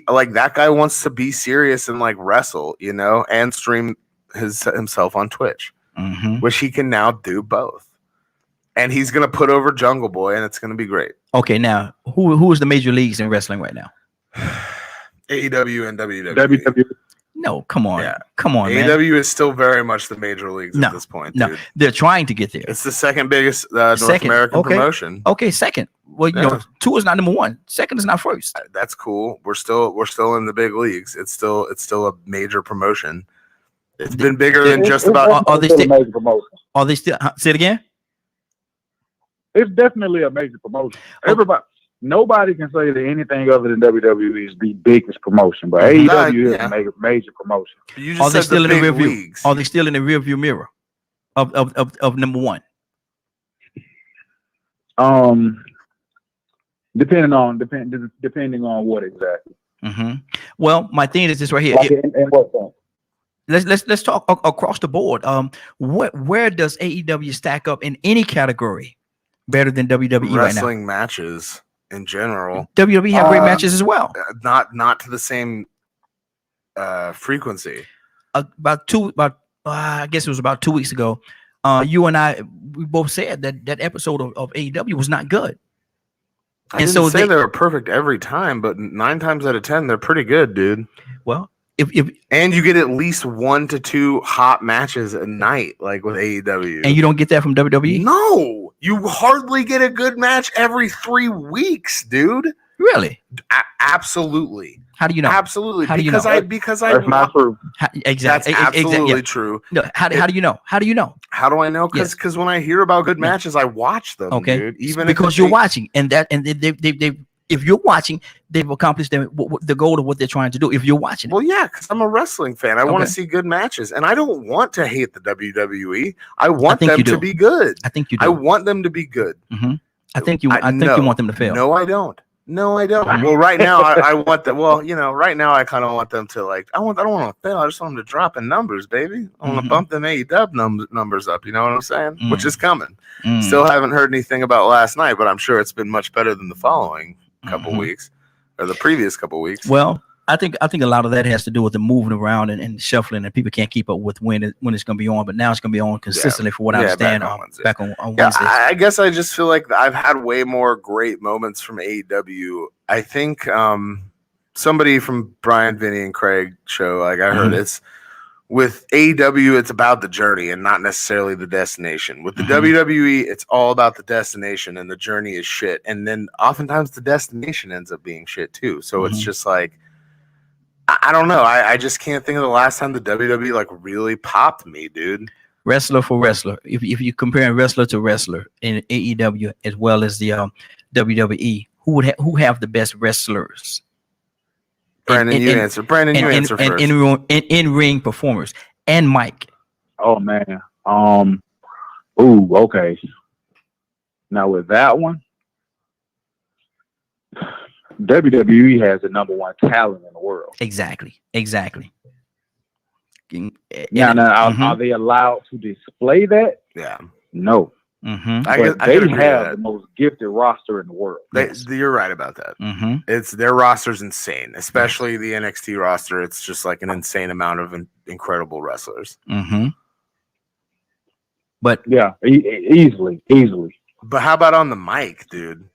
like that guy wants to be serious and like wrestle, and stream himself on Twitch, Mm-hmm. which he can now do both. And he's gonna put over Jungle Boy, and it's gonna be great. Okay, now who is the major leagues in wrestling right now? AEW and WWE. WWE. No, come on, Yeah. come on, man. AEW is still very much the major leagues No, at this point. No, Dude. they're trying to get there. It's the second biggest North Second, American okay. promotion. Okay, second. Well, you Yeah. know, 2 is not number 1. Second is not first. That's cool. We're still in the big leagues. It's still a major promotion. It's been bigger than just about. Are they It's still- a major promotion. Are they still? Say it again. It's definitely a major promotion. Nobody can say that anything other than WWE is the biggest promotion, but AEW is yeah. a major promotion. You Are just they said still the in the big rear view? leagues. Are they still in the rear view mirror of number 1? Depending on what exactly. Mm-hmm. Well, my thing is this right here. Like in what sense? Let's talk across the board. Where does AEW stack up in any category better than WWE right now? Wrestling matches in general, WWE have great matches as well. not to the same frequency. I guess it was about 2 weeks ago. You and we both said that episode of AEW was not good. I And didn't so say they- they were perfect every time, but 9 times out of 10, they're pretty good, dude. Well, if And you get at least 1 to 2 hot matches a night, like with AEW. and you don't get that from WWE, No, you hardly get a good match every 3 weeks, dude. really? Absolutely, How do you know? absolutely. How do you because know? because I That's not true. How, that's exactly. absolutely Yeah. true. No, how do you know? How do you know? How do I know? Yes. Because when I hear about good Yeah. matches, I watch them. Okay, dude. Even because if you're watching, and they if you're watching, they've accomplished the goal of what they're trying to do. If you're watching, it. Well, yeah, because I'm a wrestling fan. I want Okay. to see good matches, and I don't want to hate the WWE. I want think them you to do. be good. I think you I do. want them to be good. I think you. I think no. you want them to fail. No, I don't. No, I don't. Well, right now I want that. Well, right now I kind of want them to I don't want to fail. I just want them to drop in numbers, baby. I want to Mhm. bump them AEW numbers up. You know what I'm saying? Which Mm. is coming. Mm. Still haven't heard anything about last night, but I'm sure it's been much better than the following couple Mhm. weeks or the previous couple weeks. Well, I think a lot of that has to do with the moving around and shuffling, and people can't keep up with when it's going to be on. But now it's going to be on consistently, for what I Yeah, understand, back on Wednesday. back on Yeah, Wednesdays. I guess I just feel like I've had way more great moments from AEW. I think somebody from Brian, Vinny, and Craig show, like I heard, Mhm. it's with AEW, it's about the journey and not necessarily the destination. With the Mhm. WWE, it's all about the destination, and the journey is shit. And then oftentimes the destination ends up being shit too. So it's Mhm. just like, I don't know. I just can't think of the last time the WWE like really popped me, dude. Wrestler for wrestler. If you comparing wrestler to wrestler in AEW as well as the WWE, who have the best wrestlers? Brandon, you answer. Brandon, you answer first. In ring performers and Mike. Oh man. Okay. Now with that one, WWE has the number 1 talent in the world. Exactly. Now, Mhm. are they allowed to display that? Yeah. No. Mhm. I But could they agree with have that. the most gifted roster in the world. You're right about that. Mhm. It's their roster's insane, especially the NXT roster. It's just like an insane amount of incredible wrestlers. Mhm. But Yeah, easily. But how about on the mic, dude?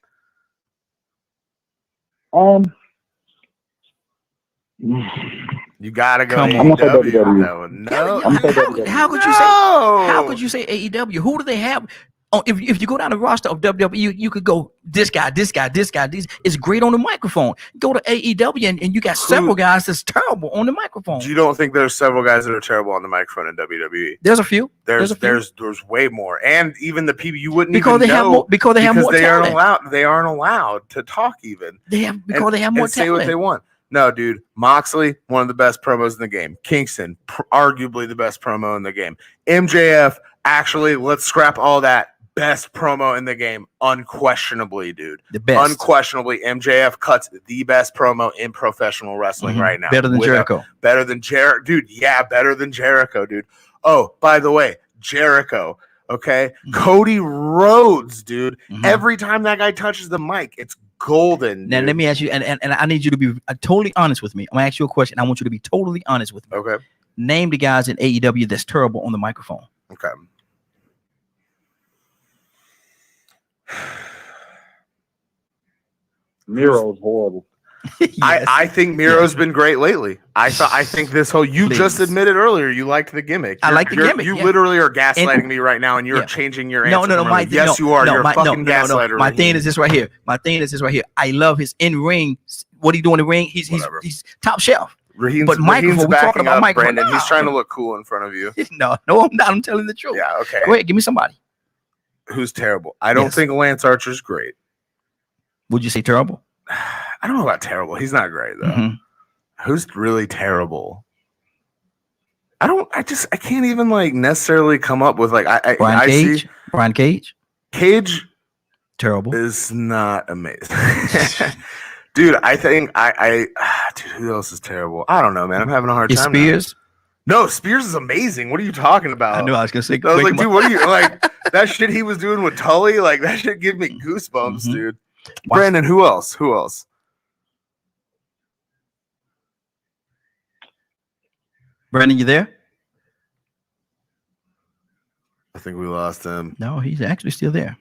You gotta go Come to on. I'm gonna say AEW on WWE. that one. No, I'm gonna say how WWE. could you say? No! How could you say AEW? Who do they have? Oh, if you go down the roster of WWE, you could go this guy. It's great on the microphone. Go to AEW and you got several guys that's terrible on the microphone. You don't think there's several guys that are terrible on the microphone in WWE? There's a few. There's a few. there's way more, and even the people you wouldn't because even they have know more because they have more they talent. aren't allowed. They aren't allowed to talk even. They have because they have more and say what they talent. want. No, dude. Moxley, one of the best promos in the game. Kingston, arguably the best promo in the game. MJF, actually, let's scrap all that. Best promo in the game, unquestionably, dude. The best. Unquestionably, MJF cuts the best promo in professional wrestling Mhm. right now. Better than Jericho. Better than Jericho, dude. Yeah, better than Jericho, dude. Oh, by the way, Jericho. Okay, Mhm. Cody Rhodes, dude. Mhm. Every time that guy touches the mic, it's golden. Now dude. let me ask you, and I need you to be totally honest with me. I'm gonna ask you a question. I want you to be totally honest with me. Okay. Name the guys in AEW that's terrible on the microphone. Okay. Miro's horrible. Yes. I think Miro's been great lately. I think this whole you just Please. admitted earlier you liked the gimmick. I like the gimmick, You yeah. literally are gaslighting And- me right now, and you're yeah. changing your No, answer. no, no. from My earlier. Yes, you are. You're a fucking gaslighter. My thing is this right here. My thing is this right here. I love his in ring. What he do in the ring? He's Whatever. he's top shelf. Raheem's, but microphone, Raheem's we're talking backing about up, microphone. Brandon. He's Nah. trying to look cool in front of you. No, I'm not. I'm telling the truth. Yeah, okay. Go ahead, give me somebody. Who's terrible? I don't Yes. think Lance Archer's great. Would you say terrible? I don't know about terrible. He's not great though. Mhm. Who's really terrible? I can't even like necessarily come up with like Brian I Cage. see Brian Cage. Cage Terrible. is not amazing. Dude, I think dude, who else is terrible? I don't know, man. I'm having a hard Is time. now. Spears? No, Spears is amazing. What are you talking about? I knew I was gonna say. I was like, quick- dude, what are you like? That shit he was doing with Tully, like that shit give me goosebumps, Mhm. dude. Watch- Brandon, who else? Who else? Brandon, you there? I think we lost him. No, he's actually still there.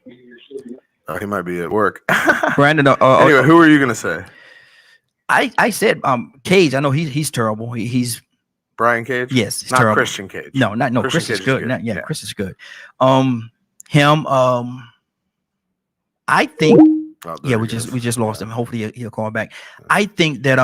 Oh, he might be at work. Brandon. Anyway, who are you gonna say? I said Cage. I know he's terrible. He's Brian Cage? yes, he's Not terrible. Christian Cage. No, Chris Christian is Cage is good. good. Not- yeah, Yeah. Chris is good. Him. I think. Oh, there Yeah, he we is. just lost him. Hopefully he'll call back. I think that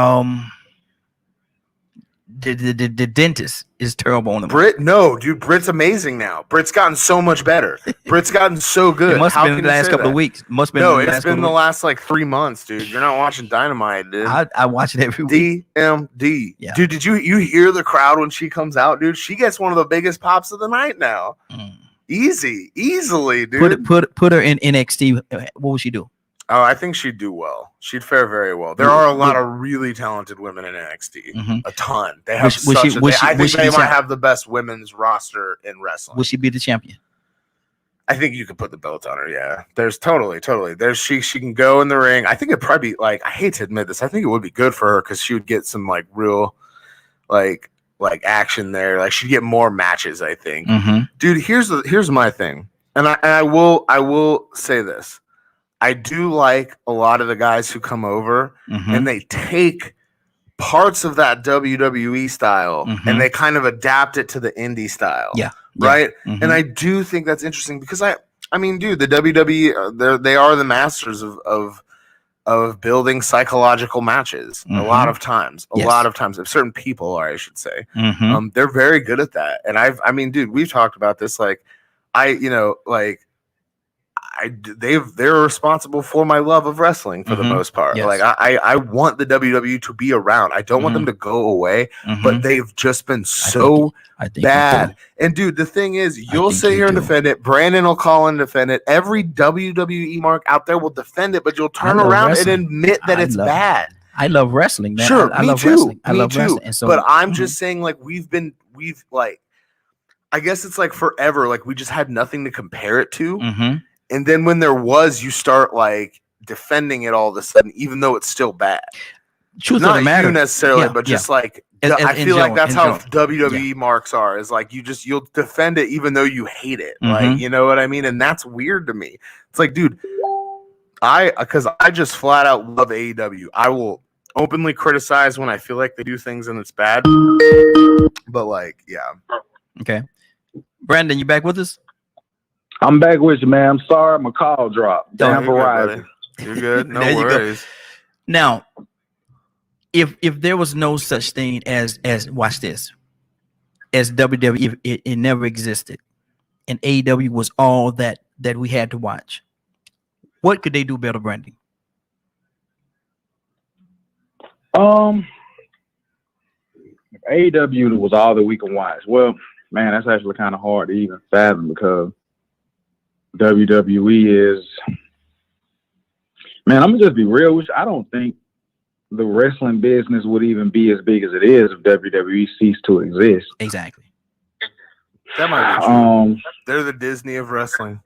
the dentist is terrible on the mic. Britt, no, dude, Britt's amazing now. Britt's gotten so much better. Britt's gotten so good. It must How have been can the you last say couple that? of weeks. Must have been No, the it's last been couple the of last like 3 months, dude. You're not watching Dynamite, dude. weeks. I watch it every week. DMD. Yeah. Dude, did you hear the crowd when she comes out, dude? She gets one of the biggest pops of the night now. Mm. Easily, dude. Put her in NXT. What would she do? Oh, I think she'd do well. She'd fare very well. There are a lot of really talented women in NXT. Mhm. A ton. They have Would she- such a, would they- she- I would think she they be might champ- have the best women's roster in wrestling. Would she be the champion? I think you could put the belt on her. Yeah, there's totally. There's she can go in the ring. I think it'd probably be like, I hate to admit this, I think it would be good for her because she would get some like real like action there. Like she'd get more matches. I think, Mm-hmm. dude. Here's my thing, and I will say this. I do like a lot of the guys who come over Mm-hmm. and they take parts of that WWE style Mhm. and they kind of adapt it to the indie style. Yeah. Right. Mhm. And I do think that's interesting because I mean, dude, the WWE, they are the masters of building psychological matches. A Mhm. lot of times, Yes. a lot of times, if certain people are, I should say, Mhm. they're very good at that. And I mean, dude, we've talked about this. Like, they're responsible for my love of wrestling for the Mhm. most part. Yes. Like, I want the WWE to be around. I don't want them to go away, Mhm. but they've just been so I think you bad. do. And dude, the thing is, you'll think sit you here and do. defend it. Brandon will call and defend it. Every WWE mark out there will defend it, but you'll turn love around wrestling. and admit that I it's love it. bad. I love wrestling, man. Sure, I me love too. wrestling. I Me love too. wrestling. And so, But I'm mhm. just saying, like, we've like, I guess it's like forever. Like, we just had nothing to compare it to. Mhm. And then when there was, you start like defending it all of a sudden, even though it's still bad. Truth of Not the matter. you necessarily, Yeah, but yeah. just like In- I in feel like general, that's in how general. WWE marks are. Is like you'll defend it even though you hate it. Mhm. Like, you know what I mean? And that's weird to me. It's like, dude, because I just flat out love AEW. I will openly criticize when I feel like they do things and it's bad. But like, yeah. Okay. Brandon, you back with us? I'm back with you, man. I'm sorry, my call dropped. Don't Damn You're good, Verizon. buddy. You're good. No There you go. worries. Now, if there was no such thing as watch this, as WWE, it never existed, and AEW was all that we had to watch, what could they do better, Brandon? If AEW was all that we can watch. Well, man, that's actually kind of hard to even fathom because WWE is. Man, I'm gonna just be real with you. I don't think the wrestling business would even be as big as it is if WWE ceased to exist. Exactly. That might be true. They're the Disney of wrestling.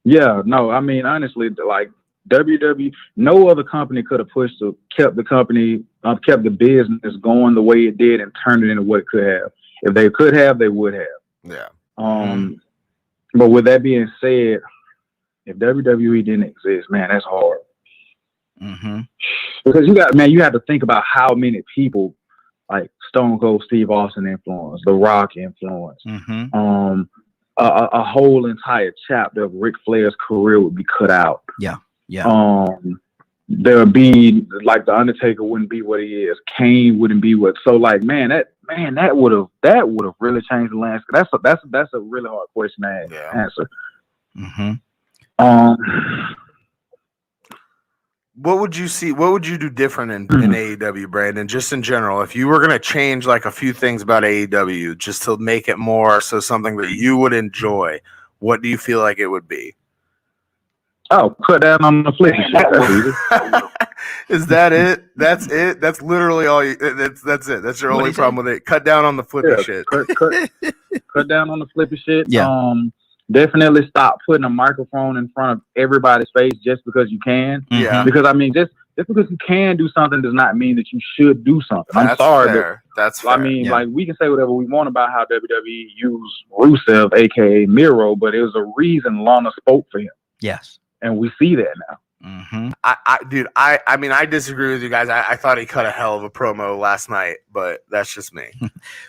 Yeah, no, I mean honestly, like WWE, no other company could have kept the business going the way it did and turned it into what it could have. If they could have, they would have. Yeah. But with that being said, if WWE didn't exist, man, that's hard. Because you have to think about how many people like Stone Cold Steve Austin influence, The Rock influence, a whole entire chapter of Ric Flair's career would be cut out. Yeah. There would be like The Undertaker wouldn't be what he is. Kane wouldn't be what. So like, that would have really changed the landscape. That's a really hard question to answer. What would you see? What would you do different in AEW, Brandon? Just in general, if you were going to change like a few things about AEW, just to make it more so something that you would enjoy, what do you feel like it would be? Oh, cut down on the flippy shit. Is that it? That's it. That's literally all. That's it. That's your only problem with it. Cut down on the flippy shit. Cut down on the flippy shit. Yeah. Definitely stop putting a microphone in front of everybody's face just because you can. Yeah. Because I mean, just because you can do something does not mean that you should do something. I'm sorry, fair. That's fair. I mean, like we can say whatever we want about how WWE used Rusev, aka Miro, but it was a reason Lana spoke for him. Yes. And we see that now. I mean, I disagree with you guys. I thought he cut a hell of a promo last night, but that's just me.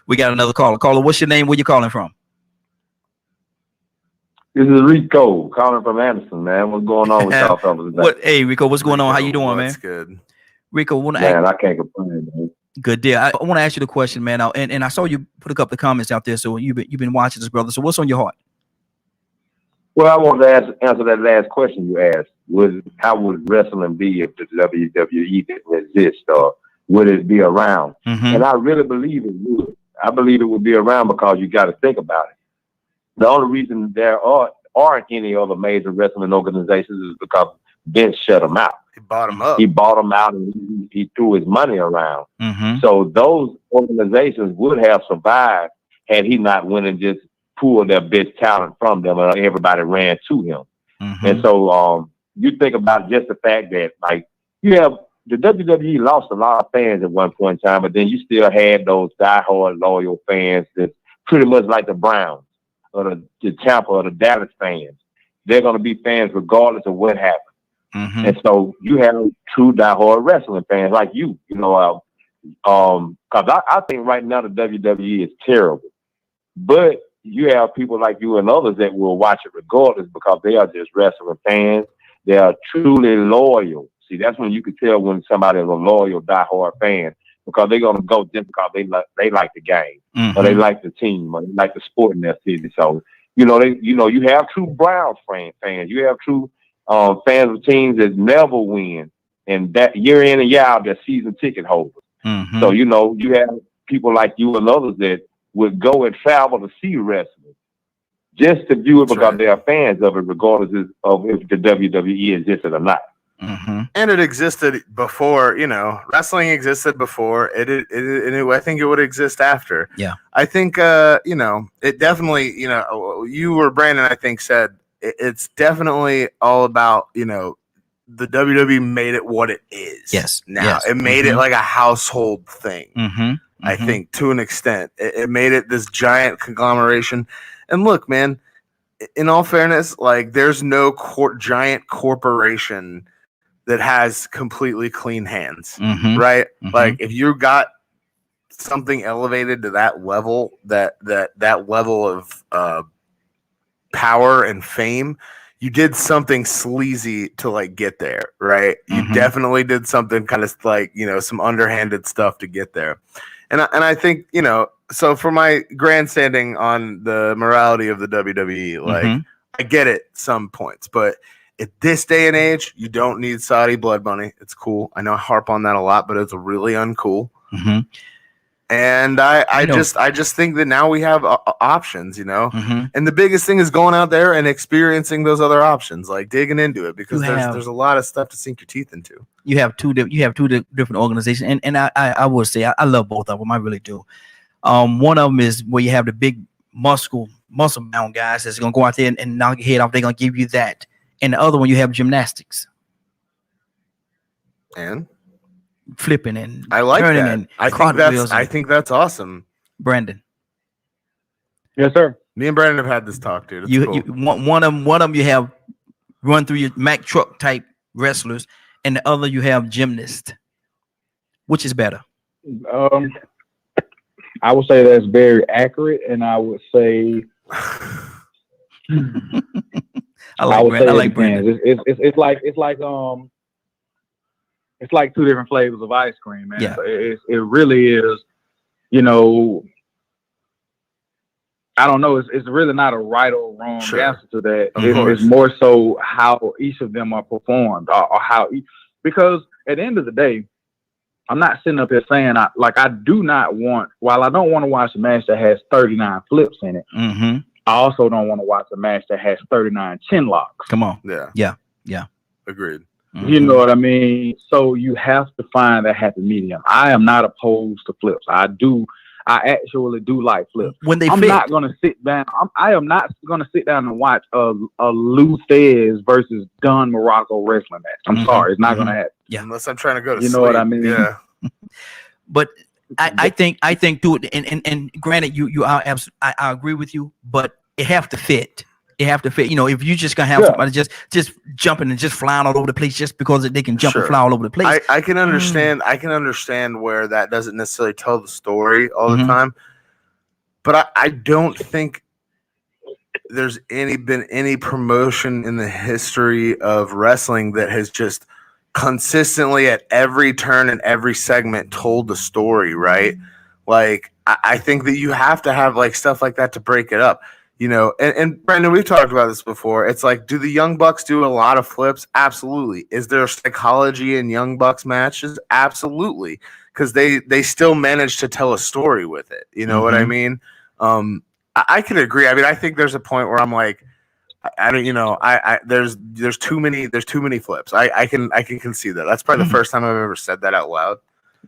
We got another caller. Caller, what's your name? Where you calling from? This is Rico calling from Anderson, man. What's going on with y'all fellas today? Hey, Rico, what's going on? How you doing, man? That's good. Rico, I can't complain, man. Good deal. I want to ask you the question, man. And I saw you put a couple of comments out there, so you've been watching this, brother. So what's on your heart? Well, I wanted to answer that last question you asked. How would wrestling be if the WWE didn't exist, or would it be around? And I really believe it would. I believe it would be around because you got to think about it. The only reason there aren't any other major wrestling organizations is because Vince shut them out. He bought them up. He bought them out and he threw his money around. So those organizations would have survived had he not went and just pulled their best talent from them and everybody ran to him. And so you think about just the fact that like you have the WWE lost a lot of fans at one point in time, but then you still had those diehard loyal fans that pretty much like the Browns or the Tampa or the Dallas fans. They're going to be fans regardless of what happens. And so you have true diehard wrestling fans like you know, because I think right now the WWE is terrible, but you have people like you and others that will watch it regardless because they are just wrestling fans. They are truly loyal. See, that's when you can tell when somebody is a loyal diehard fan because they're gonna go just because they like the game or they like the team or they like the sport in their city. So you have true Browns fans. You have true fans of teams that never win and that year in and year out they're season ticket holders. So you have people like you and others that would go and travel to see wrestling just to view it because they are fans of it, regardless of if the WWE existed or not. And it existed before, wrestling existed before I think it would exist after. Yeah. I think, it definitely, you or Brandon, I think said it's definitely all about, the WWE made it what it is. Yes. Now it made it like a household thing. I think to an extent it made it this giant conglomeration. And look, man, in all fairness, like there's no giant corporation that has completely clean hands, right? Like if you got something elevated to that level, that level of power and fame, you did something sleazy to like get there, right? You definitely did something kind of like, some underhanded stuff to get there. And I think, so for my grandstanding on the morality of the WWE, like I get it some points, but at this day and age, you don't need Saudi blood money. It's cool. I know I harp on that a lot, but it's really uncool. And I just think that now we have options, and the biggest thing is going out there and experiencing those other options, like digging into it, because there's a lot of stuff to sink your teeth into. You have two different organizations, and I would say I love both of them. I really do. One of them is where you have the big muscle bound guys that's gonna go out there and knock your head off. They're gonna give you that, and the other one you have gymnastics. And flipping and I like turning that. and I think that's awesome. Brandon. Yes, sir. Me and Brandon have had this talk, dude. It's You, cool. you one of them you have run through your Mack truck type wrestlers, and the other you have gymnast. Which is better? I would say that's very accurate, and I would say I like Brandon. It's like two different flavors of ice cream, man. Yeah. So it really is, you know. I don't know. It's really not a right or wrong answer to that. It's more so how each of them are performed, or how because at the end of the day, I'm not sitting up here saying I do not want. While I don't want to watch a match that has 39 flips in it, I also don't want to watch a match that has 39 chin locks. Come on. Yeah. Agreed. You know what I mean? So you have to find that happy medium. I am not opposed to flips. I actually do like flips. When they I'm not going to sit down. I am not going to sit down and watch a Lou Thesz versus Don Morocco wrestling match. I'm sorry. It's not going to happen. Yeah. Unless I'm trying to go to sleep. You know what I mean? Yeah. But I think too, and granted, you are absolutely, I agree with you, but it have to fit. It have to fit. You know, if you just gonna have somebody just jumping and just flying all over the place just because they can jump and fly all over the place. I can understand. I can understand where that doesn't necessarily tell the story all the time, but I don't think there's been any promotion in the history of wrestling that has just consistently at every turn and every segment told the story, right? Like I think that you have to have like stuff like that to break it up. You know, and Brandon, we've talked about this before. It's like, do the Young Bucks do a lot of flips? Absolutely. Is there psychology in Young Bucks matches? Absolutely. Because they still manage to tell a story with it. You know what I mean? I can agree. I mean, I think there's a point where I'm like, I don't, you know, there's too many flips. I can concede that. That's probably the first time I've ever said that out loud.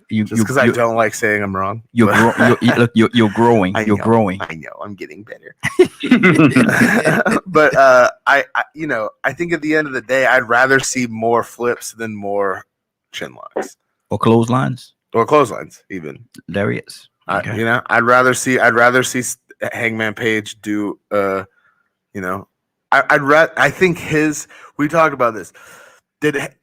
Just because I don't like saying I'm wrong. You're growing. You're growing. I know. I'm getting better. But I think at the end of the day, I'd rather see more flips than more chin locks or clotheslines even. There he is. Okay. You know, I'd rather see Hangman Page do. I think we talked about this.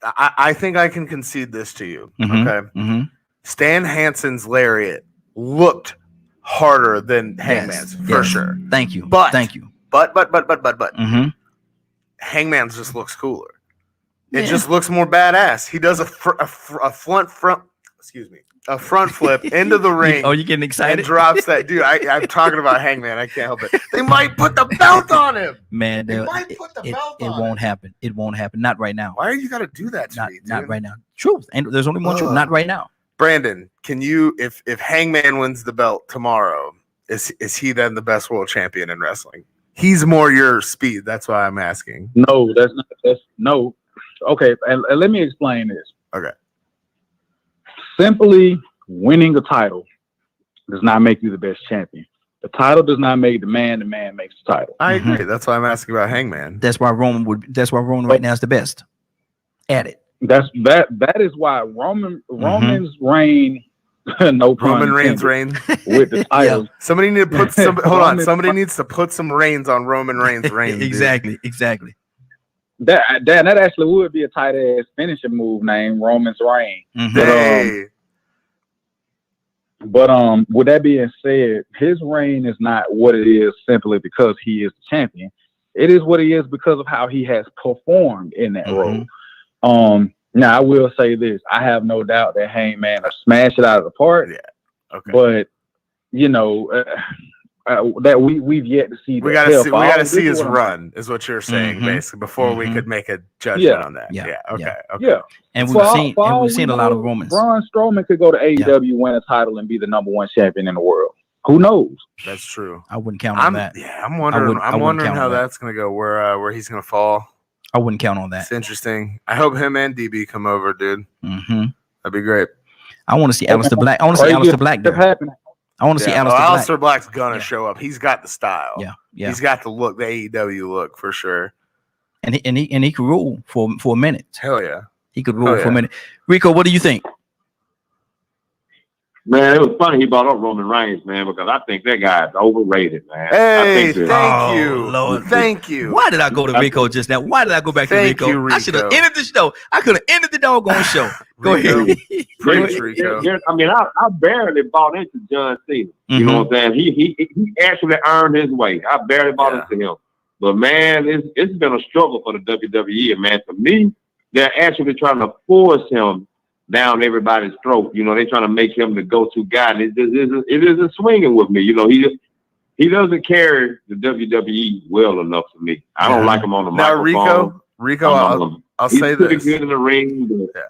I think I can concede this to you. Okay. Stan Hansen's lariat looked harder than Hangman's for sure. Thank you. But Mm-hmm. Hangman's just looks cooler. It just looks more badass. He does a front flip into the ring. Oh, you getting excited? And drops that dude. I'm talking about Hangman. I can't help it. They might put the belt on him. Man, they might put the belt on him. It won't happen. It won't happen. Not right now. Why are you gotta do that to me, dude? Not right now. Truth. And there's only one truth. Not right now. Brandon, can you, if Hangman wins the belt tomorrow, is he then the best world champion in wrestling? He's more your speed. That's why I'm asking. No, that's no. Okay, and let me explain this. Okay. Simply winning a title does not make you the best champion. The title does not make the man makes the title. I agree. That's why I'm asking about Hangman. That's why Roman right now is the best at it. That is why Roman's reign. No Roman Reigns reign with the title. Yeah. Somebody need to put some. Hold on. Somebody needs to put some reins on Roman Reigns reign. Exactly. That actually would be a tight ass finishing move named Roman's reign. But with that being said, his reign is not what it is simply because he is the champion. It is what he is because of how he has performed in that role. Now I will say this: I have no doubt that Hangman will smash it out of the park. Yeah. Okay. But you know that we've yet to see. We gotta see his run, is what you're saying, basically, before we could make a judgment on that. Yeah. Okay. And we've seen a lot of Romans. Braun Strowman could go to AEW, win a title, and be the #1 champion in the world. Who knows? That's true. I wouldn't count on that. Yeah, I'm wondering. I'm wondering how that's gonna go. Where he's gonna fall. I wouldn't count on that. It's interesting. I hope him and DB come over, dude. That'd be great. I want to see Aleister Black. I want to see Aleister Black there. I want to see Aleister Black's gonna show up. He's got the style. Yeah. He's got the look, the AEW look for sure. And he can rule for a minute. Hell yeah. He could rule Oh, for a yeah. minute. Rico, what do you think? Man, it was funny he brought up Roman Reigns, man, because I think that guy is overrated, man. I Hey, think thank Oh, you. Lord. Thank you. Why did I go to Rico just now? Why did I go back to Thank Rico? you, I should have Rico. ended the show. I could have ended the doggone show. Go Rico. ahead. Preach, Rico. I mean, I barely bought into John Cena. You know what I'm saying? He actually earned his way. I barely bought into him. But man, it's been a struggle for the WWE. Man, to me, they're actually trying to force him down everybody's throat. You know, they're trying to make him the go-to guy. And it isn't swinging with me. You know, he doesn't carry the WWE well enough for me. I don't like him on the Now, microphone. Rico, I'll He's say pretty this. good in the ring. But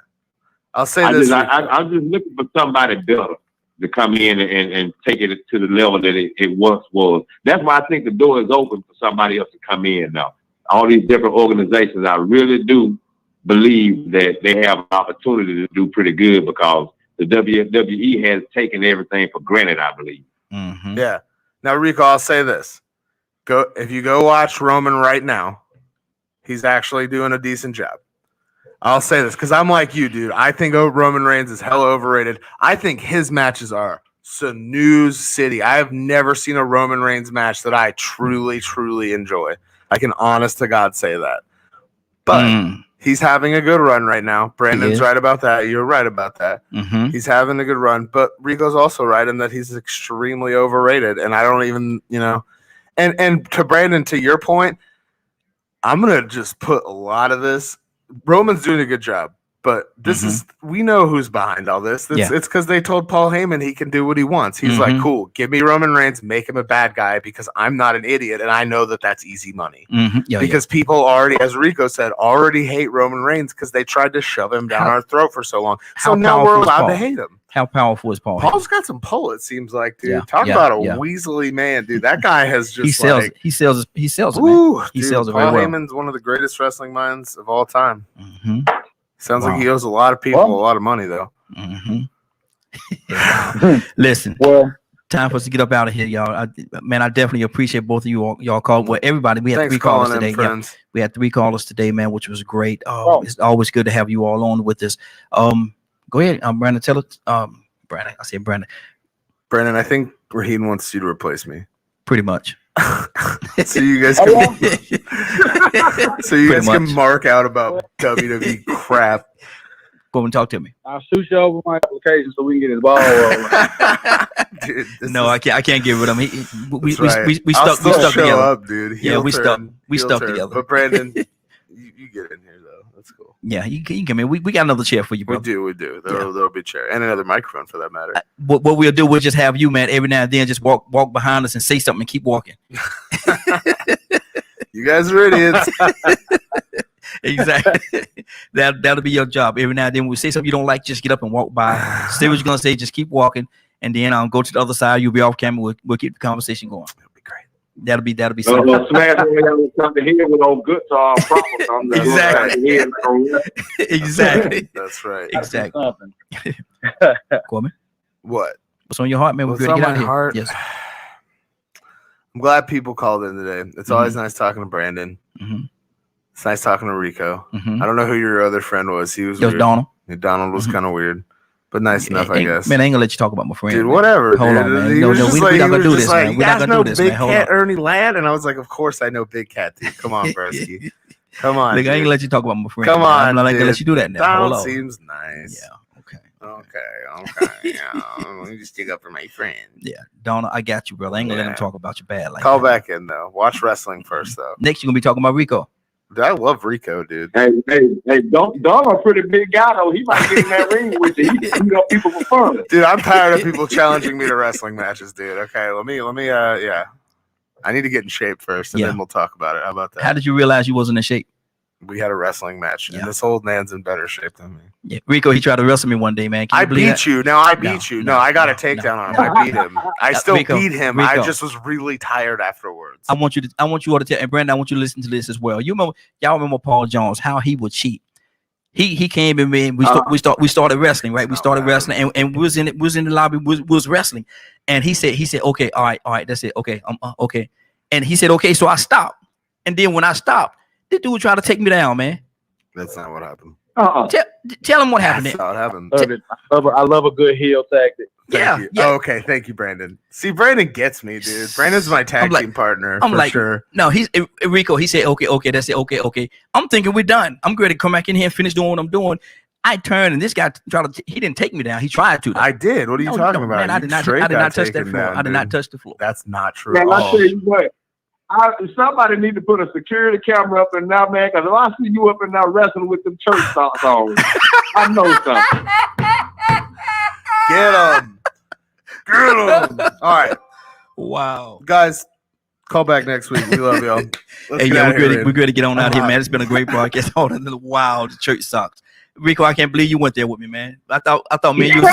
I'll say this. I'm just looking for somebody better to come in and take it to the level that it once was. That's why I think the door is open for somebody else to come in now. All these different organizations, I really do believe that they have an opportunity to do pretty good because the WWE has taken everything for granted, I believe. Mm-hmm. Yeah. Now, Rico, I'll say this. If you go watch Roman right now, he's actually doing a decent job. I'll say this because I'm like you, dude. I think Roman Reigns is hella overrated. I think his matches are snooze city. I have never seen a Roman Reigns match that I truly, truly enjoy. I can honest to God say that. But he's having a good run right now. Brandon's right about that. You're right about that. Mm-hmm. He's having a good run. But Rico's also right in that he's extremely overrated. And I don't even, and to Brandon, to your point, I'm going to just put a lot of this. Roman's doing a good job, but this is, we know who's behind all this. It's because they told Paul Heyman he can do what he wants. He's like, cool, give me Roman Reigns, make him a bad guy because I'm not an idiot and I know that that's easy money. Because people already, as Rico said, already hate Roman Reigns because they tried to shove him down our throat for so long. So now we're allowed to hate him. How powerful is Paul? Paul's got some pull, it seems like, dude. Talk about a weaselly man, dude. That guy has just he sells it, man. He sells it very Paul well. Heyman's one of the greatest wrestling minds of all time. Sounds Wow. like he owes a lot of people a lot of money, though. Listen, Well, time for us to get up out of here, y'all. I definitely appreciate both of you. Y'all called. Well, everybody, we had Thanks 3 for callers calling today. in, friends. We had 3 callers today, man, which was great. It's always good to have you all on with us. Go ahead, Brandon. Tell it, Brandon. I said Brandon. Brandon, I think Raheem wants you to replace me. Pretty much. So you guys can mark out about WWE crap. Go and talk to me. I'll shoot you over my application so we can get his ball rolling. Dude, No, I can't get rid of him. We I'll stuck still show together. up, dude. Yeah, we stuck Heel turn. together. But Brandon, you get in here though. That's cool. Yeah, you can come in. We got another chair for you, bro. We do. There'll be a chair and another microphone for that matter. What we'll do, we'll just have you, man, every now and then just walk behind us and say something and keep walking. You guys are idiots. Exactly. That'll be your job. Every now and then when we say something you don't like, just get up and walk by. Say what you're gonna say, just keep walking, and then I'll go to the other side. You'll be off camera. We'll keep the conversation going. That'll be great. That'll be something. Smash something here with old good Exactly. That's right. Exactly. Coleman, What? what's on your heart, man? We're What's good to on get my out of here. heart? Yes. I'm glad people called in today. It's always nice talking to Brandon. It's nice talking to Rico. I don't know who your other friend was. He was It was weird. Donald. Donald was kind of weird, but nice enough, I guess. Man, I ain't gonna let you talk about my friend. Dude, man. whatever. Hold dude. on, man. He No, was no, just we like, not he gonna was do just this, like, man. you We're not guys gonna know do this, Big man. Hold Cat on. Ernie Ladd, and I was like, of course I know Big Cat, dude. Come on, Bresky. Come on. Look, I ain't dude. gonna let you talk about my friend. Come man. on, I'm not gonna dude. let you do that now. Donald Hold on. seems nice. Yeah. Okay. Okay. Let me just stick up for my friend. Yeah, Donna, I got you, brother. I ain't gonna let him talk about you bad like Call that. back in though. Watch wrestling first though. Next, you're gonna be talking about Rico. Dude, I love Rico, dude. Hey, Donald's a pretty big guy though. He might get in that ring with you. He beat up people for fun. Dude, I'm tired of people challenging me to wrestling matches, dude. Okay, let me yeah. I need to get in shape first and then we'll talk about it. How about that? How did you realize you wasn't in shape? We had a wrestling match, and this old man's in better shape than me. Yeah, Rico, he tried to wrestle me one day, man. Can you I believe beat that? you. No, I beat you. No, I got a takedown on him. I beat him. I still Rico, beat him. Rico. I just was really tired afterwards. I want you all to tell, and Brandon, I want you to listen to this as well. Y'all remember Paul Jones, how he would cheat. He came in, man. We started wrestling, right? We started wrestling, and we was in the lobby, was wrestling, and he said, okay, all right, that's it, okay, okay, and he said, okay, so I stopped, and then when I stopped, the dude tried to take me down, man. That's not what happened. Tell him what happened. That's how it happened. I love a good heel tactic. Thank you. Yeah. Oh, okay, thank you, Brandon. See, Brandon gets me, dude. Brandon's my tag team partner. I'm for like, sure. No, he's Rico. He said, okay. That's it. Okay. I'm thinking we're done. I'm ready to come back in here and finish doing what I'm doing. I turned and this guy he didn't take me down. He tried to. Though. I did. What are you talking about? Man, I did not touch that floor. I did not touch the floor. That's not true. Man, I tell you what. Somebody need to put a security camera up in now, man, because if I see you up in now wrestling with them church songs, I know something. Get him. All right. Wow. Guys, call back next week. We love y'all. Hey, yeah, we're good to get on out here, man. It's been a great podcast. Wow, the church socks. Rico, I can't believe you went there with me, man. I thought me and you was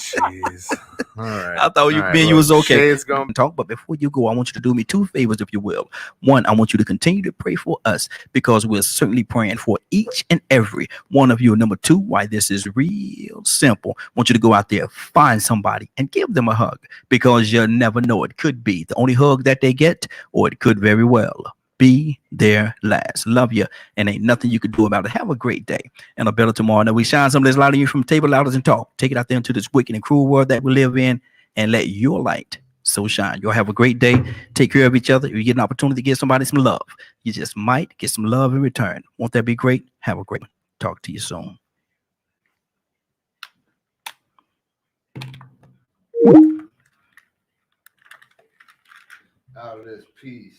Jeez. All right. I thought me and you was okay. Shay's gonna Talk, but before you go, I want you to do me 2 favors, if you will. One, I want you to continue to pray for us because we're certainly praying for each and every one of you. Number 2, why this is real simple. I want you to go out there, find somebody, and give them a hug because you'll never know. It could be the only hug that they get, or it could very well be their last. Love you, and ain't nothing you can do about it. Have a great day and a better tomorrow. Now we shine some of this light on you from table louders and talk. Take it out there into this wicked and cruel world that we live in, and let your light so shine. Y'all have a great day. Take care of each other. If you get an opportunity to give somebody some love, you just might get some love in return. Won't that be great? Have a great one. Talk to you soon. out of this piece.